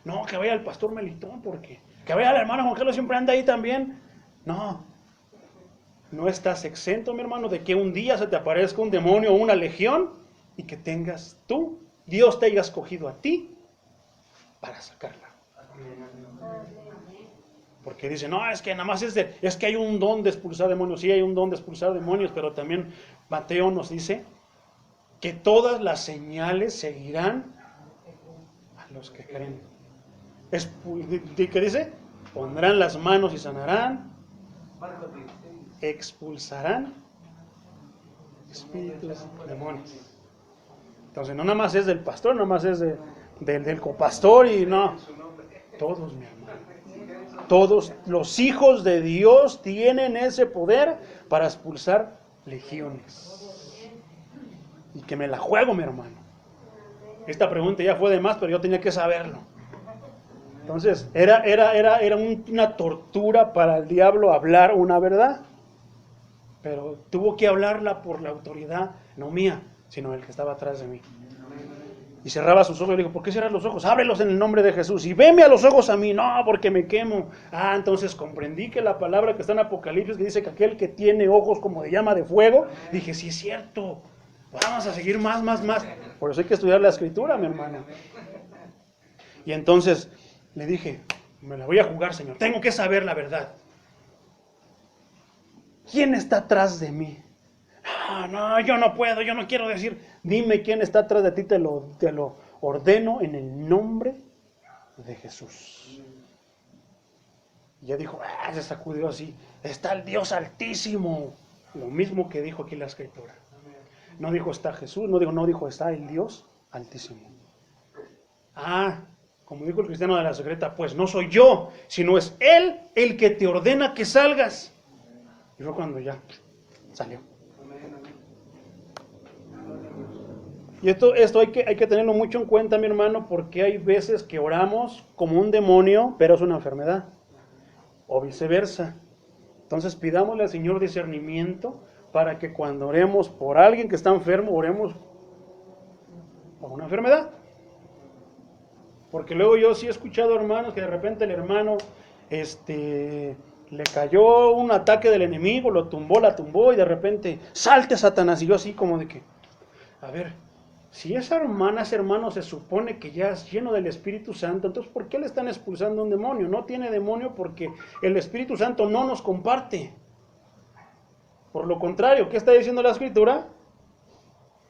No, que vaya el pastor Melitón, porque que vaya el hermano Juan Carlos, siempre anda ahí también. No, no estás exento, mi hermano, de que un día se te aparezca un demonio o una legión y que tengas tú, Dios te haya escogido a ti para sacarla. Porque dice, no, es que nada más es que hay un don de expulsar demonios. Sí, hay un don de expulsar demonios, pero también Mateo nos dice que todas las señales seguirán a los que creen. ¿Qué dice? Pondrán las manos y sanarán, expulsarán espíritus, demonios. Entonces no nada más es del pastor, nada más es del copastor y no. Todos, mi hermano. Todos los hijos de Dios tienen ese poder para expulsar legiones. Y que me la juego, mi hermano. Esta pregunta ya fue de más, pero yo tenía que saberlo. Entonces, era una tortura para el diablo hablar una verdad. Pero tuvo que hablarla por la autoridad, no mía, sino el que estaba atrás de mí. Y cerraba sus ojos y le dijo, ¿por qué cierras los ojos? Ábrelos en el nombre de Jesús. Y veme a los ojos a mí. No, porque me quemo. Entonces comprendí que la palabra que está en Apocalipsis, que dice que aquel que tiene ojos como de llama de fuego, dije, sí es cierto. Vamos a seguir más. Por eso hay que estudiar la escritura, mi hermano. Y entonces le dije, me la voy a jugar, Señor. Tengo que saber la verdad. ¿Quién está atrás de mí? No, yo no puedo, yo no quiero decir. Dime quién está atrás de ti, te lo ordeno en el nombre de Jesús. Y ya dijo, se sacudió así, está el Dios Altísimo. Lo mismo que dijo aquí la Escritura. No dijo está Jesús, no dijo está el Dios Altísimo. Como dijo el cristiano de la secreta, pues no soy yo, sino es Él el que te ordena que salgas. Y fue cuando ya salió. Y esto hay que tenerlo mucho en cuenta, mi hermano, porque hay veces que oramos como un demonio, pero es una enfermedad. O viceversa. Entonces pidámosle al Señor discernimiento para que cuando oremos por alguien que está enfermo, oremos por una enfermedad. Porque luego yo sí he escuchado hermanos que de repente el hermano le cayó un ataque del enemigo, la tumbó y de repente, salte Satanás. Y yo así como de que, a ver, si esa hermana, ese hermano se supone que ya es lleno del Espíritu Santo, entonces ¿por qué le están expulsando un demonio? No tiene demonio porque el Espíritu Santo no nos comparte. Por lo contrario, ¿qué está diciendo la Escritura?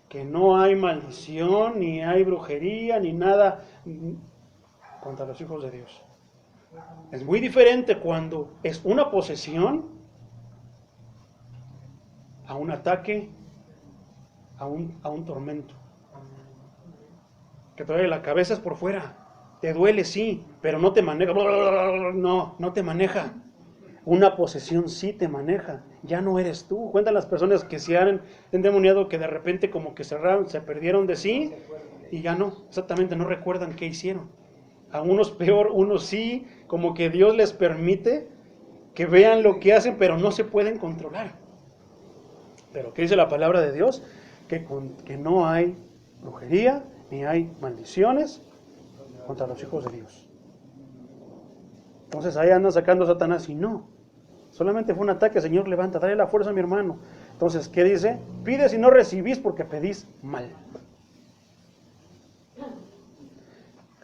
Que no hay maldición, ni hay brujería, ni nada contra los hijos de Dios. Es muy diferente cuando es una posesión a un ataque, a un tormento. Que todavía la cabeza es por fuera. Te duele, sí, pero no te maneja. No te maneja. Una posesión sí te maneja. Ya no eres tú. Cuentan las personas que se han endemoniado que de repente como que se perdieron de sí y ya no, exactamente no recuerdan qué hicieron. A unos peor, unos sí, como que Dios les permite que vean lo que hacen, pero no se pueden controlar. Pero ¿qué dice la palabra de Dios? Que no hay brujería, ni hay maldiciones contra los hijos de Dios. Entonces ahí andan sacando a Satanás y no. Solamente fue un ataque, Señor, levanta, dale la fuerza a mi hermano. Entonces, ¿qué dice? Pides y no recibís porque pedís mal.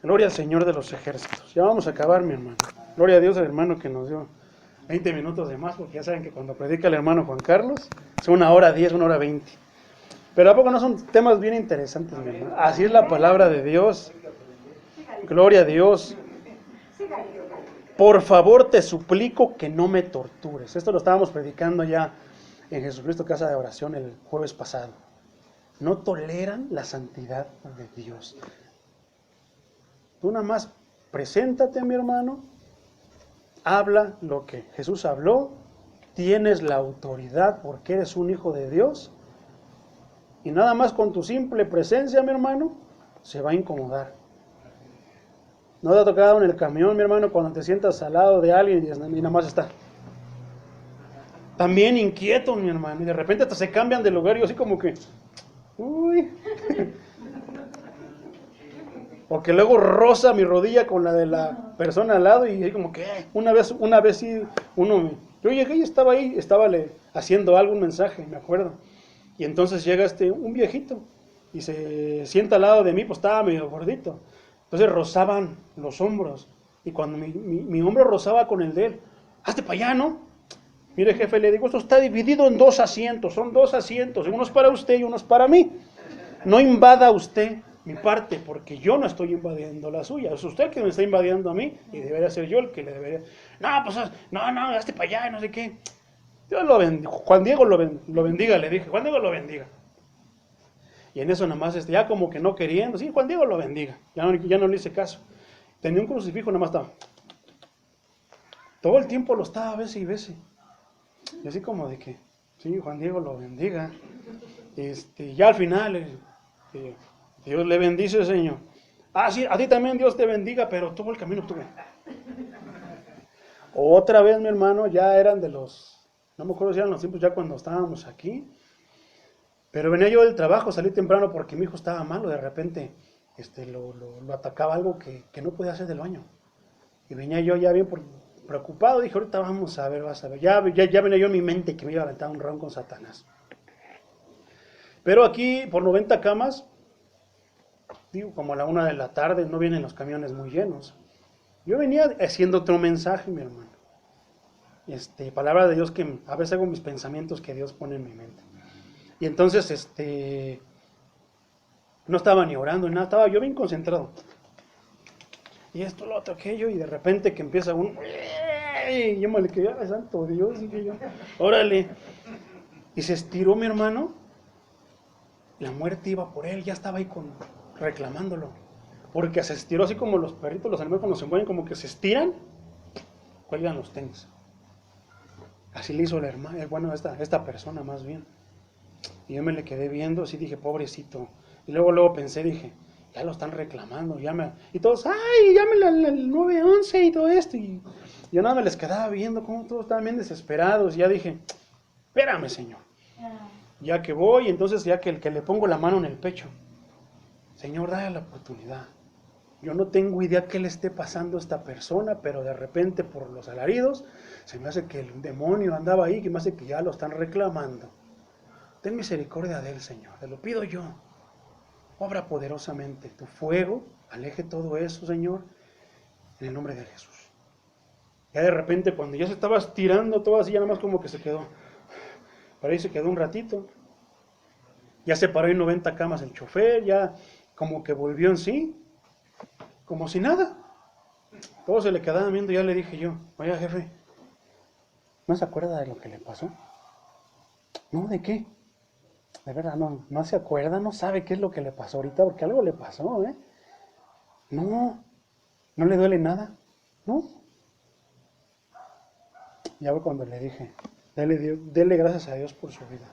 Gloria al Señor de los ejércitos. Ya vamos a acabar, mi hermano. Gloria a Dios al hermano que nos dio 20 minutos de más, porque ya saben que cuando predica el hermano Juan Carlos, es 1:10, 1:20. Pero ¿a poco no son temas bien interesantes, mi hermano? Así es la palabra de Dios. Gloria a Dios. Por favor, te suplico que no me tortures. Esto lo estábamos predicando ya en Jesucristo Casa de Oración el jueves pasado. No toleran la santidad de Dios. Tú nada más preséntate, mi hermano, habla lo que Jesús habló, tienes la autoridad porque eres un hijo de Dios, y nada más con tu simple presencia, mi hermano, se va a incomodar. ¿No te ha tocado en el camión, mi hermano, cuando te sientas al lado de alguien y nada más está? También inquieto, mi hermano, y de repente hasta se cambian de lugar y yo así como que, uy. O que luego roza mi rodilla con la de la persona al lado y ahí como que, una vez sí, yo llegué y estaba ahí, haciendo algo, un mensaje, me acuerdo. Y entonces llega un viejito y se sienta al lado de mí, pues estaba medio gordito. Entonces rozaban los hombros y cuando mi hombro rozaba con el de él, hazte para allá, ¿no? Mire, jefe, le digo, esto está dividido en 2 asientos, son 2 asientos, uno es para usted y uno es para mí. No invada usted mi parte, porque yo no estoy invadiendo la suya, es usted el que me está invadiendo a mí, y debería ser yo el que le debería, no, pues, no, hazte para allá, no sé qué. Dios lo bendiga, Juan Diego lo bendiga, le dije, Juan Diego lo bendiga. Y en eso nada más, ya como que no queriendo, sí, Juan Diego lo bendiga, ya no le hice caso. Tenía un crucifijo, nada más estaba, todo el tiempo lo estaba, bese y bese. Y así como de que, sí, Juan Diego lo bendiga. Ya al final, Dios le bendice, Señor. Ah, sí, a ti también Dios te bendiga, pero todo el camino tuve. Otra vez, mi hermano, ya eran no me acuerdo si eran los tiempos ya cuando estábamos aquí, pero venía yo del trabajo, salí temprano porque mi hijo estaba malo, de repente lo atacaba algo que no podía hacer del baño. Y venía yo ya bien preocupado, dije, ahorita vamos a ver, vas a ver. Ya venía yo en mi mente que me iba a aventar un round con Satanás. Pero aquí, por 90 camas, digo, como a la 1 de la tarde, no vienen los camiones muy llenos. Yo venía haciendo otro mensaje, mi hermano. Palabra de Dios que a veces hago mis pensamientos que Dios pone en mi mente. Y entonces, no estaba ni orando ni nada, estaba yo bien concentrado. Y esto, lo otro, aquello, y de repente que empieza y yo me le quedé, ay, santo Dios, dije yo, órale. Y se estiró mi hermano, la muerte iba por él, ya estaba ahí reclamándolo. Porque se estiró así como los perritos, los animales cuando se mueven, como que se estiran, cuelgan los tenis. Así le hizo el hermano, esta persona más bien. Y yo me le quedé viendo, así dije, pobrecito. Y luego pensé, dije, ya lo están reclamando, y todos, ay, llámale al 911 y todo esto. Y yo nada me les quedaba viendo cómo todos estaban bien desesperados. Y ya dije, espérame, Señor. Ya que voy, entonces ya que le pongo la mano en el pecho. Señor, dale la oportunidad. Yo no tengo idea qué le esté pasando a esta persona, pero de repente por los alaridos, se me hace que el demonio andaba ahí, que me hace que ya lo están reclamando. Ten misericordia de él, Señor, te lo pido yo. Obra poderosamente, tu fuego, aleje todo eso, Señor, en el nombre de Jesús. Ya de repente, cuando ya se estaba estirando todo así, ya nada más como que se quedó. Por ahí se quedó un ratito. Ya se paró en 90 camas el chofer, ya como que volvió en sí, como si nada. Todos se le quedaban viendo, ya le dije yo, oiga, jefe, ¿no se acuerda de lo que le pasó? No, ¿de qué? De verdad, no se acuerda, no sabe qué es lo que le pasó ahorita, porque algo le pasó, ¿eh? No le duele nada, ¿no? Ya fue cuando le dije, dele gracias a Dios por su vida.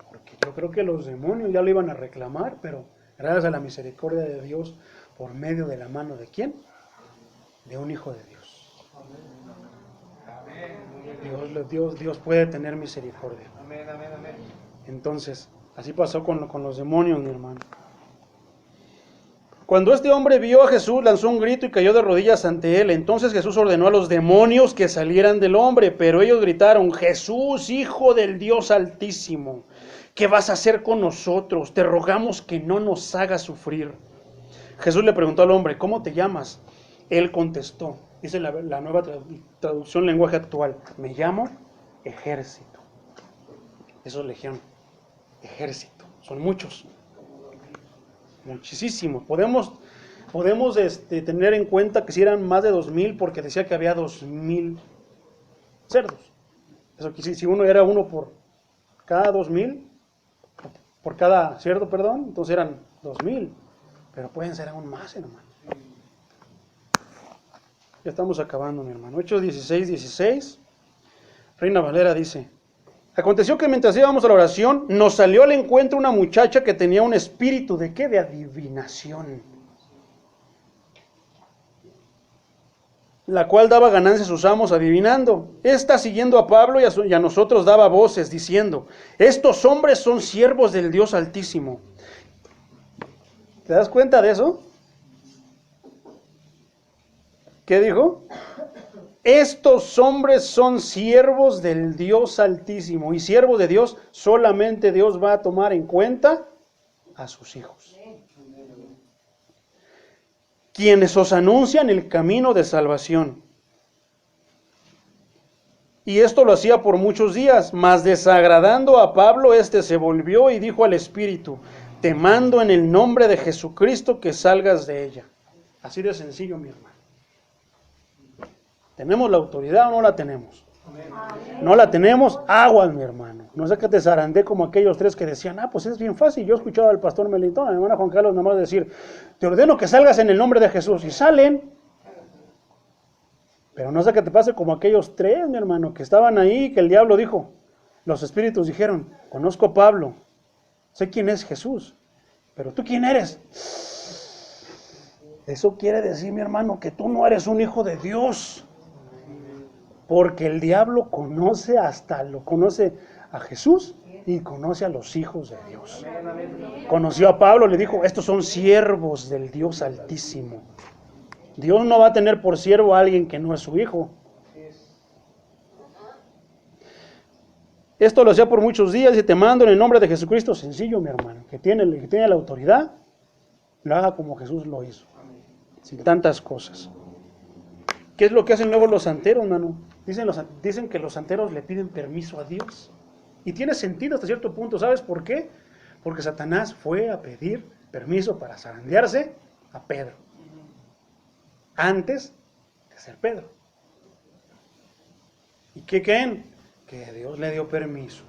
Porque yo creo que los demonios ya lo iban a reclamar, pero gracias a la misericordia de Dios, por medio de la mano de ¿quién? De un hijo de Dios. Dios puede tener misericordia. Amén, amén, amén. Entonces, así pasó con los demonios, mi hermano. Cuando este hombre vio a Jesús, lanzó un grito y cayó de rodillas ante él. Entonces Jesús ordenó a los demonios que salieran del hombre, pero ellos gritaron, Jesús, Hijo del Dios Altísimo, ¿qué vas a hacer con nosotros? Te rogamos que no nos hagas sufrir. Jesús le preguntó al hombre, ¿cómo te llamas? Él contestó, dice la nueva traducción lenguaje actual, me llamo Ejército. Eso es legión, ejército, son muchos, muchísimos. Podemos tener en cuenta que si eran más de 2,000 porque decía que había 2,000 cerdos. Eso que si uno por cada 2,000, por cada cerdo, perdón, entonces eran 2,000, pero pueden ser aún más, hermano. Ya estamos acabando, mi hermano. Hechos 16:16, Reina Valera dice, aconteció que mientras íbamos a la oración, nos salió al encuentro una muchacha que tenía un espíritu, ¿de qué? De adivinación. la cual daba ganancias a sus amos adivinando. Esta, siguiendo a Pablo y a nosotros, daba voces, diciendo: estos hombres son siervos del Dios Altísimo. ¿Te das cuenta de eso? ¿Qué dijo? Estos hombres son siervos del Dios Altísimo. Y siervos de Dios, solamente Dios va a tomar en cuenta a sus hijos, quienes os anuncian el camino de salvación. Y esto lo hacía por muchos días, mas desagradando a Pablo, éste se volvió y dijo al Espíritu: te mando en el nombre de Jesucristo que salgas de ella. Así de sencillo, mi hermano. ¿Tenemos la autoridad o no la tenemos? No la tenemos, aguas, mi hermano. No sé que te zarandé como aquellos tres que decían: pues es bien fácil. Yo escuchaba al pastor Melitón, a mi hermano Juan Carlos, nomás decir: te ordeno que salgas en el nombre de Jesús. Y salen. Pero no sé que te pase como aquellos tres, mi hermano, que estaban ahí, que el diablo dijo, los espíritus dijeron: conozco a Pablo, sé quién es Jesús, pero ¿tú quién eres? Eso quiere decir, mi hermano, que tú no eres un hijo de Dios. Porque el diablo conoce a Jesús y conoce a los hijos de Dios. Conoció a Pablo, le dijo: estos son siervos del Dios Altísimo. Dios no va a tener por siervo a alguien que no es su hijo. Esto lo hacía por muchos días y te mando en el nombre de Jesucristo. Sencillo, mi hermano, que tiene la autoridad, lo haga como Jesús lo hizo, sin tantas cosas. ¿Qué es lo que hacen luego los santeros, hermano? Dicen que los santeros le piden permiso a Dios. Y tiene sentido hasta cierto punto. ¿Sabes por qué? Porque Satanás fue a pedir permiso para zarandearse a Pedro, antes de ser Pedro. ¿Y qué creen? Que Dios le dio permiso.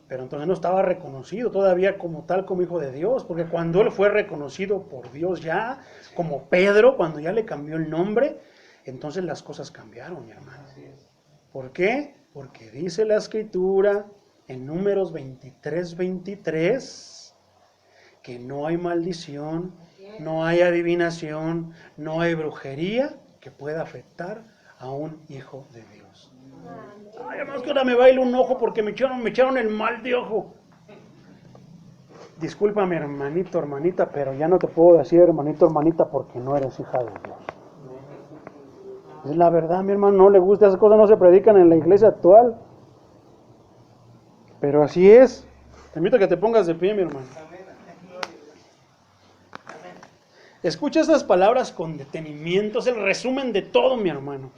Pero entonces no estaba reconocido todavía como tal, como hijo de Dios, porque cuando él fue reconocido por Dios ya, como Pedro, cuando ya le cambió el nombre, entonces las cosas cambiaron, mi hermano. ¿Por qué? Porque dice la Escritura en Números 23:23, que no hay maldición, no hay adivinación, no hay brujería que pueda afectar a un hijo de Dios. Ay, además que ahora me baila un ojo porque me echaron el mal de ojo. Discúlpame, hermanito, hermanita, pero ya no te puedo decir hermanito, hermanita, porque no eres hija de Dios. Es la verdad, mi hermano, no le gusta, esas cosas no se predican en la iglesia actual. Pero así es. Te invito a que te pongas de pie, mi hermano. Escucha estas palabras con detenimiento, es el resumen de todo, mi hermano.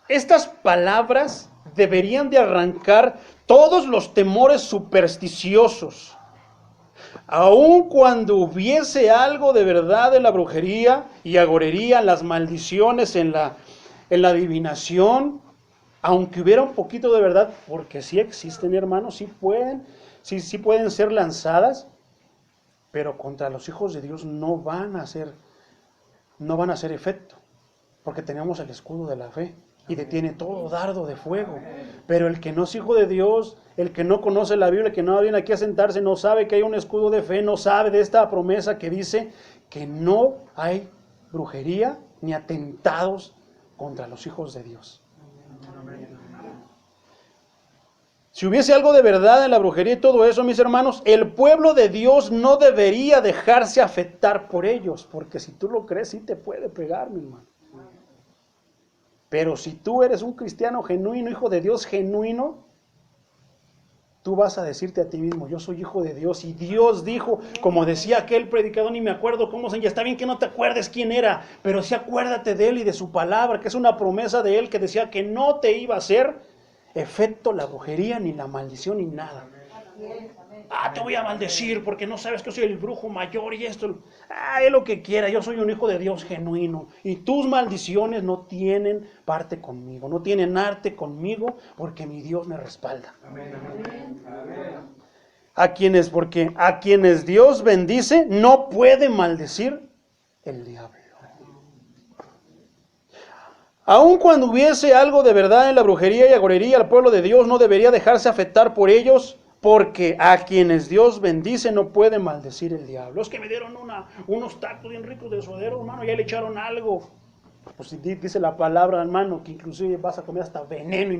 Estas palabras deberían de arrancar todos los temores supersticiosos. Aun cuando hubiese algo de verdad en la brujería y agorería, las maldiciones en la adivinación, aunque hubiera un poquito de verdad, porque sí existen, hermanos, sí pueden ser lanzadas, pero contra los hijos de Dios no van a hacer efecto, porque tenemos el escudo de la fe y detiene todo dardo de fuego. Pero el que no es hijo de Dios, el que no conoce la Biblia, el que no viene aquí a sentarse, no sabe que hay un escudo de fe, no sabe de esta promesa que dice que no hay brujería ni atentados contra los hijos de Dios. Si hubiese algo de verdad en la brujería y todo eso, mis hermanos, el pueblo de Dios no debería dejarse afectar por ellos, porque si tú lo crees, sí te puede pegar, mi hermano. Pero si tú eres un cristiano genuino, hijo de Dios genuino, tú vas a decirte a ti mismo: yo soy hijo de Dios, y Dios dijo, como decía aquel predicador, ni me acuerdo cómo se llama, está bien que no te acuerdes quién era, pero sí acuérdate de él y de su palabra, que es una promesa de él que decía que no te iba a hacer efecto la brujería, ni la maldición, ni nada. Te voy a maldecir porque no sabes que soy el brujo mayor y esto. Es lo que quiera, yo soy un hijo de Dios genuino. Y tus maldiciones no tienen parte conmigo, no tienen arte conmigo, porque mi Dios me respalda. Amén. A quienes Dios bendice, no puede maldecir el diablo. Aun cuando hubiese algo de verdad en la brujería y agorería, el pueblo de Dios no debería dejarse afectar por ellos, Porque a quienes Dios bendice no puede maldecir el diablo. Es que me dieron unos tacos bien ricos de suadero, hermano, ya le echaron algo. Pues dice la palabra, hermano, que inclusive vas a comer hasta veneno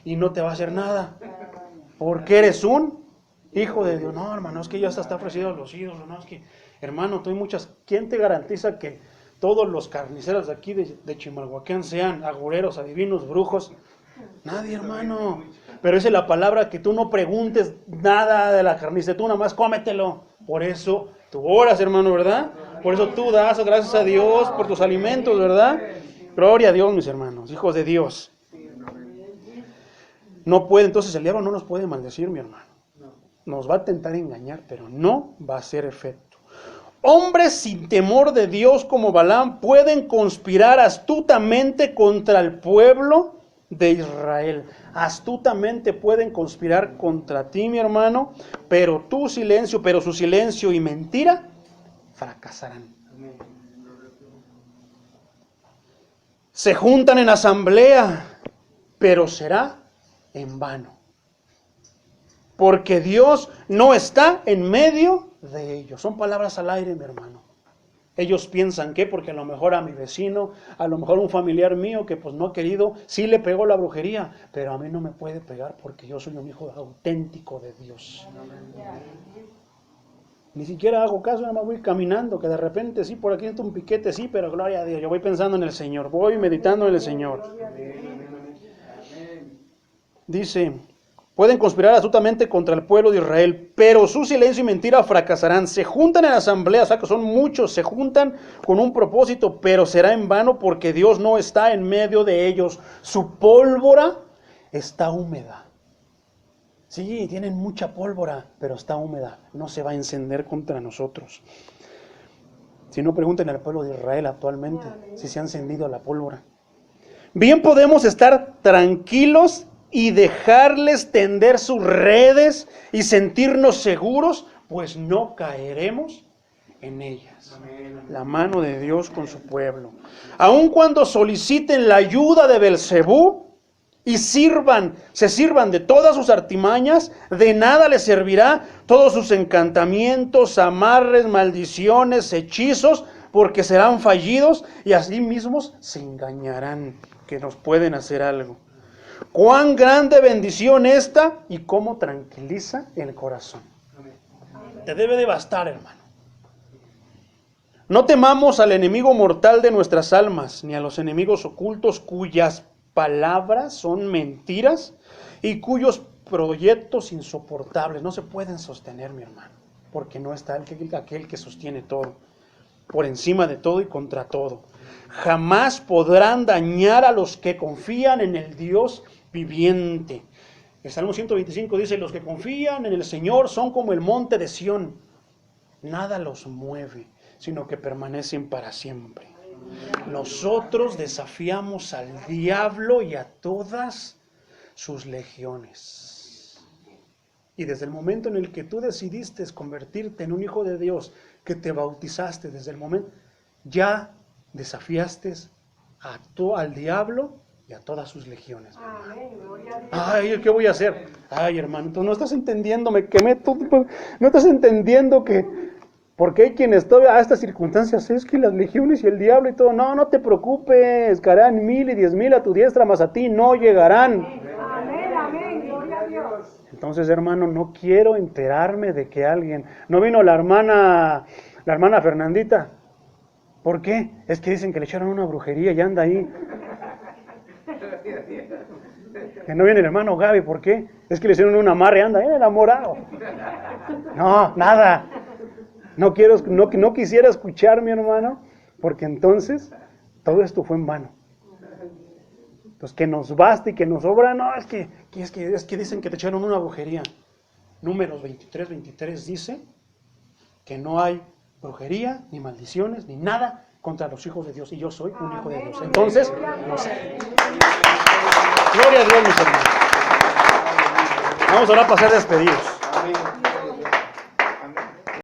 y no te va a hacer nada. Porque eres un hijo de Dios. No, hermano, es que ya está ofrecido a los ídolos. No, es que, hermano, tú hay muchas. ¿Quién te garantiza que todos los carniceros de aquí de Chimalhuacán sean agoreros, adivinos, brujos? Nadie, hermano. Pero esa es la palabra, que tú no preguntes nada de la carnicería, tú nada más cómetelo. Por eso tú oras, hermano, ¿verdad? Por eso tú das gracias a Dios por tus alimentos, ¿verdad? Gloria a Dios, mis hermanos, hijos de Dios. No puede, entonces el diablo no nos puede maldecir, mi hermano. Nos va a tentar engañar, pero no va a hacer efecto. Hombres sin temor de Dios como Balaam pueden conspirar astutamente contra el pueblo de Israel. Astutamente pueden conspirar contra ti, mi hermano, pero su silencio y mentira fracasarán. Se juntan en asamblea, pero será en vano, porque Dios no está en medio de ellos. Son palabras al aire, mi hermano. Ellos piensan que porque a lo mejor a mi vecino, a lo mejor un familiar mío que pues no ha querido, sí le pegó la brujería, pero a mí no me puede pegar porque yo soy un hijo auténtico de Dios. Ni siquiera hago caso, nada más voy caminando, que de repente sí, por aquí está un piquete, sí, pero gloria a Dios, yo voy pensando en el Señor, voy meditando en el Señor. Dice, pueden conspirar astutamente contra el pueblo de Israel, pero su silencio y mentira fracasarán. Se juntan en asamblea, o sea que son muchos, se juntan con un propósito, pero será en vano porque Dios no está en medio de ellos. Su pólvora está húmeda. Sí, tienen mucha pólvora, pero está húmeda. No se va a encender contra nosotros. Si no, pregunten al pueblo de Israel actualmente si se ha encendido la pólvora. Bien podemos estar tranquilos y dejarles tender sus redes y sentirnos seguros, pues no caeremos en ellas. La mano de Dios con su pueblo. Aun cuando soliciten la ayuda de Belcebú y se sirvan de todas sus artimañas, de nada les servirá todos sus encantamientos, amarres, maldiciones, hechizos, porque serán fallidos y así mismos se engañarán que nos pueden hacer algo. Cuán grande bendición esta y cómo tranquiliza el corazón. Te debe de bastar, hermano. No temamos al enemigo mortal de nuestras almas, ni a los enemigos ocultos cuyas palabras son mentiras y cuyos proyectos insoportables no se pueden sostener, mi hermano, porque no está aquel que sostiene todo, por encima de todo y contra todo. Jamás podrán dañar a los que confían en el Dios viviente. El Salmo 125 dice, los que confían en el Señor son como el monte de Sión. Nada los mueve, sino que permanecen para siempre. Nosotros desafiamos al diablo y a todas sus legiones. Y desde el momento en el que tú decidiste convertirte en un hijo de Dios, que te bautizaste, desde el momento, ya desafiaste al diablo y a todas sus legiones. Ay, ¿qué voy a hacer? Ay, hermano, tú no estás entendiendo, me quemé todo, no estás entendiendo que, porque hay quienes todavía a estas circunstancias, es que las legiones y el diablo y todo, no te preocupes, caerán 1000 y 10,000 a tu diestra, mas a ti no llegarán. Amén, amén, gloria a Dios. Entonces, hermano, no quiero enterarme de que alguien, no vino la hermana Fernandita. ¿Por qué? Es que dicen que le echaron una brujería y anda ahí. Que no viene el hermano Gaby, ¿por qué? Es que le hicieron un amarre, anda, enamorado. No, nada. No quisiera escuchar, mi hermano, porque entonces todo esto fue en vano. Entonces, que nos basta y que nos sobra, no, es que dicen que te echaron una brujería. Números 23 dice que no hay brujería, ni maldiciones, ni nada contra los hijos de Dios. Y yo soy un hijo de Dios. Entonces, no sé. Gloria a Dios, mis hermanos. Vamos ahora a pasar despedidos.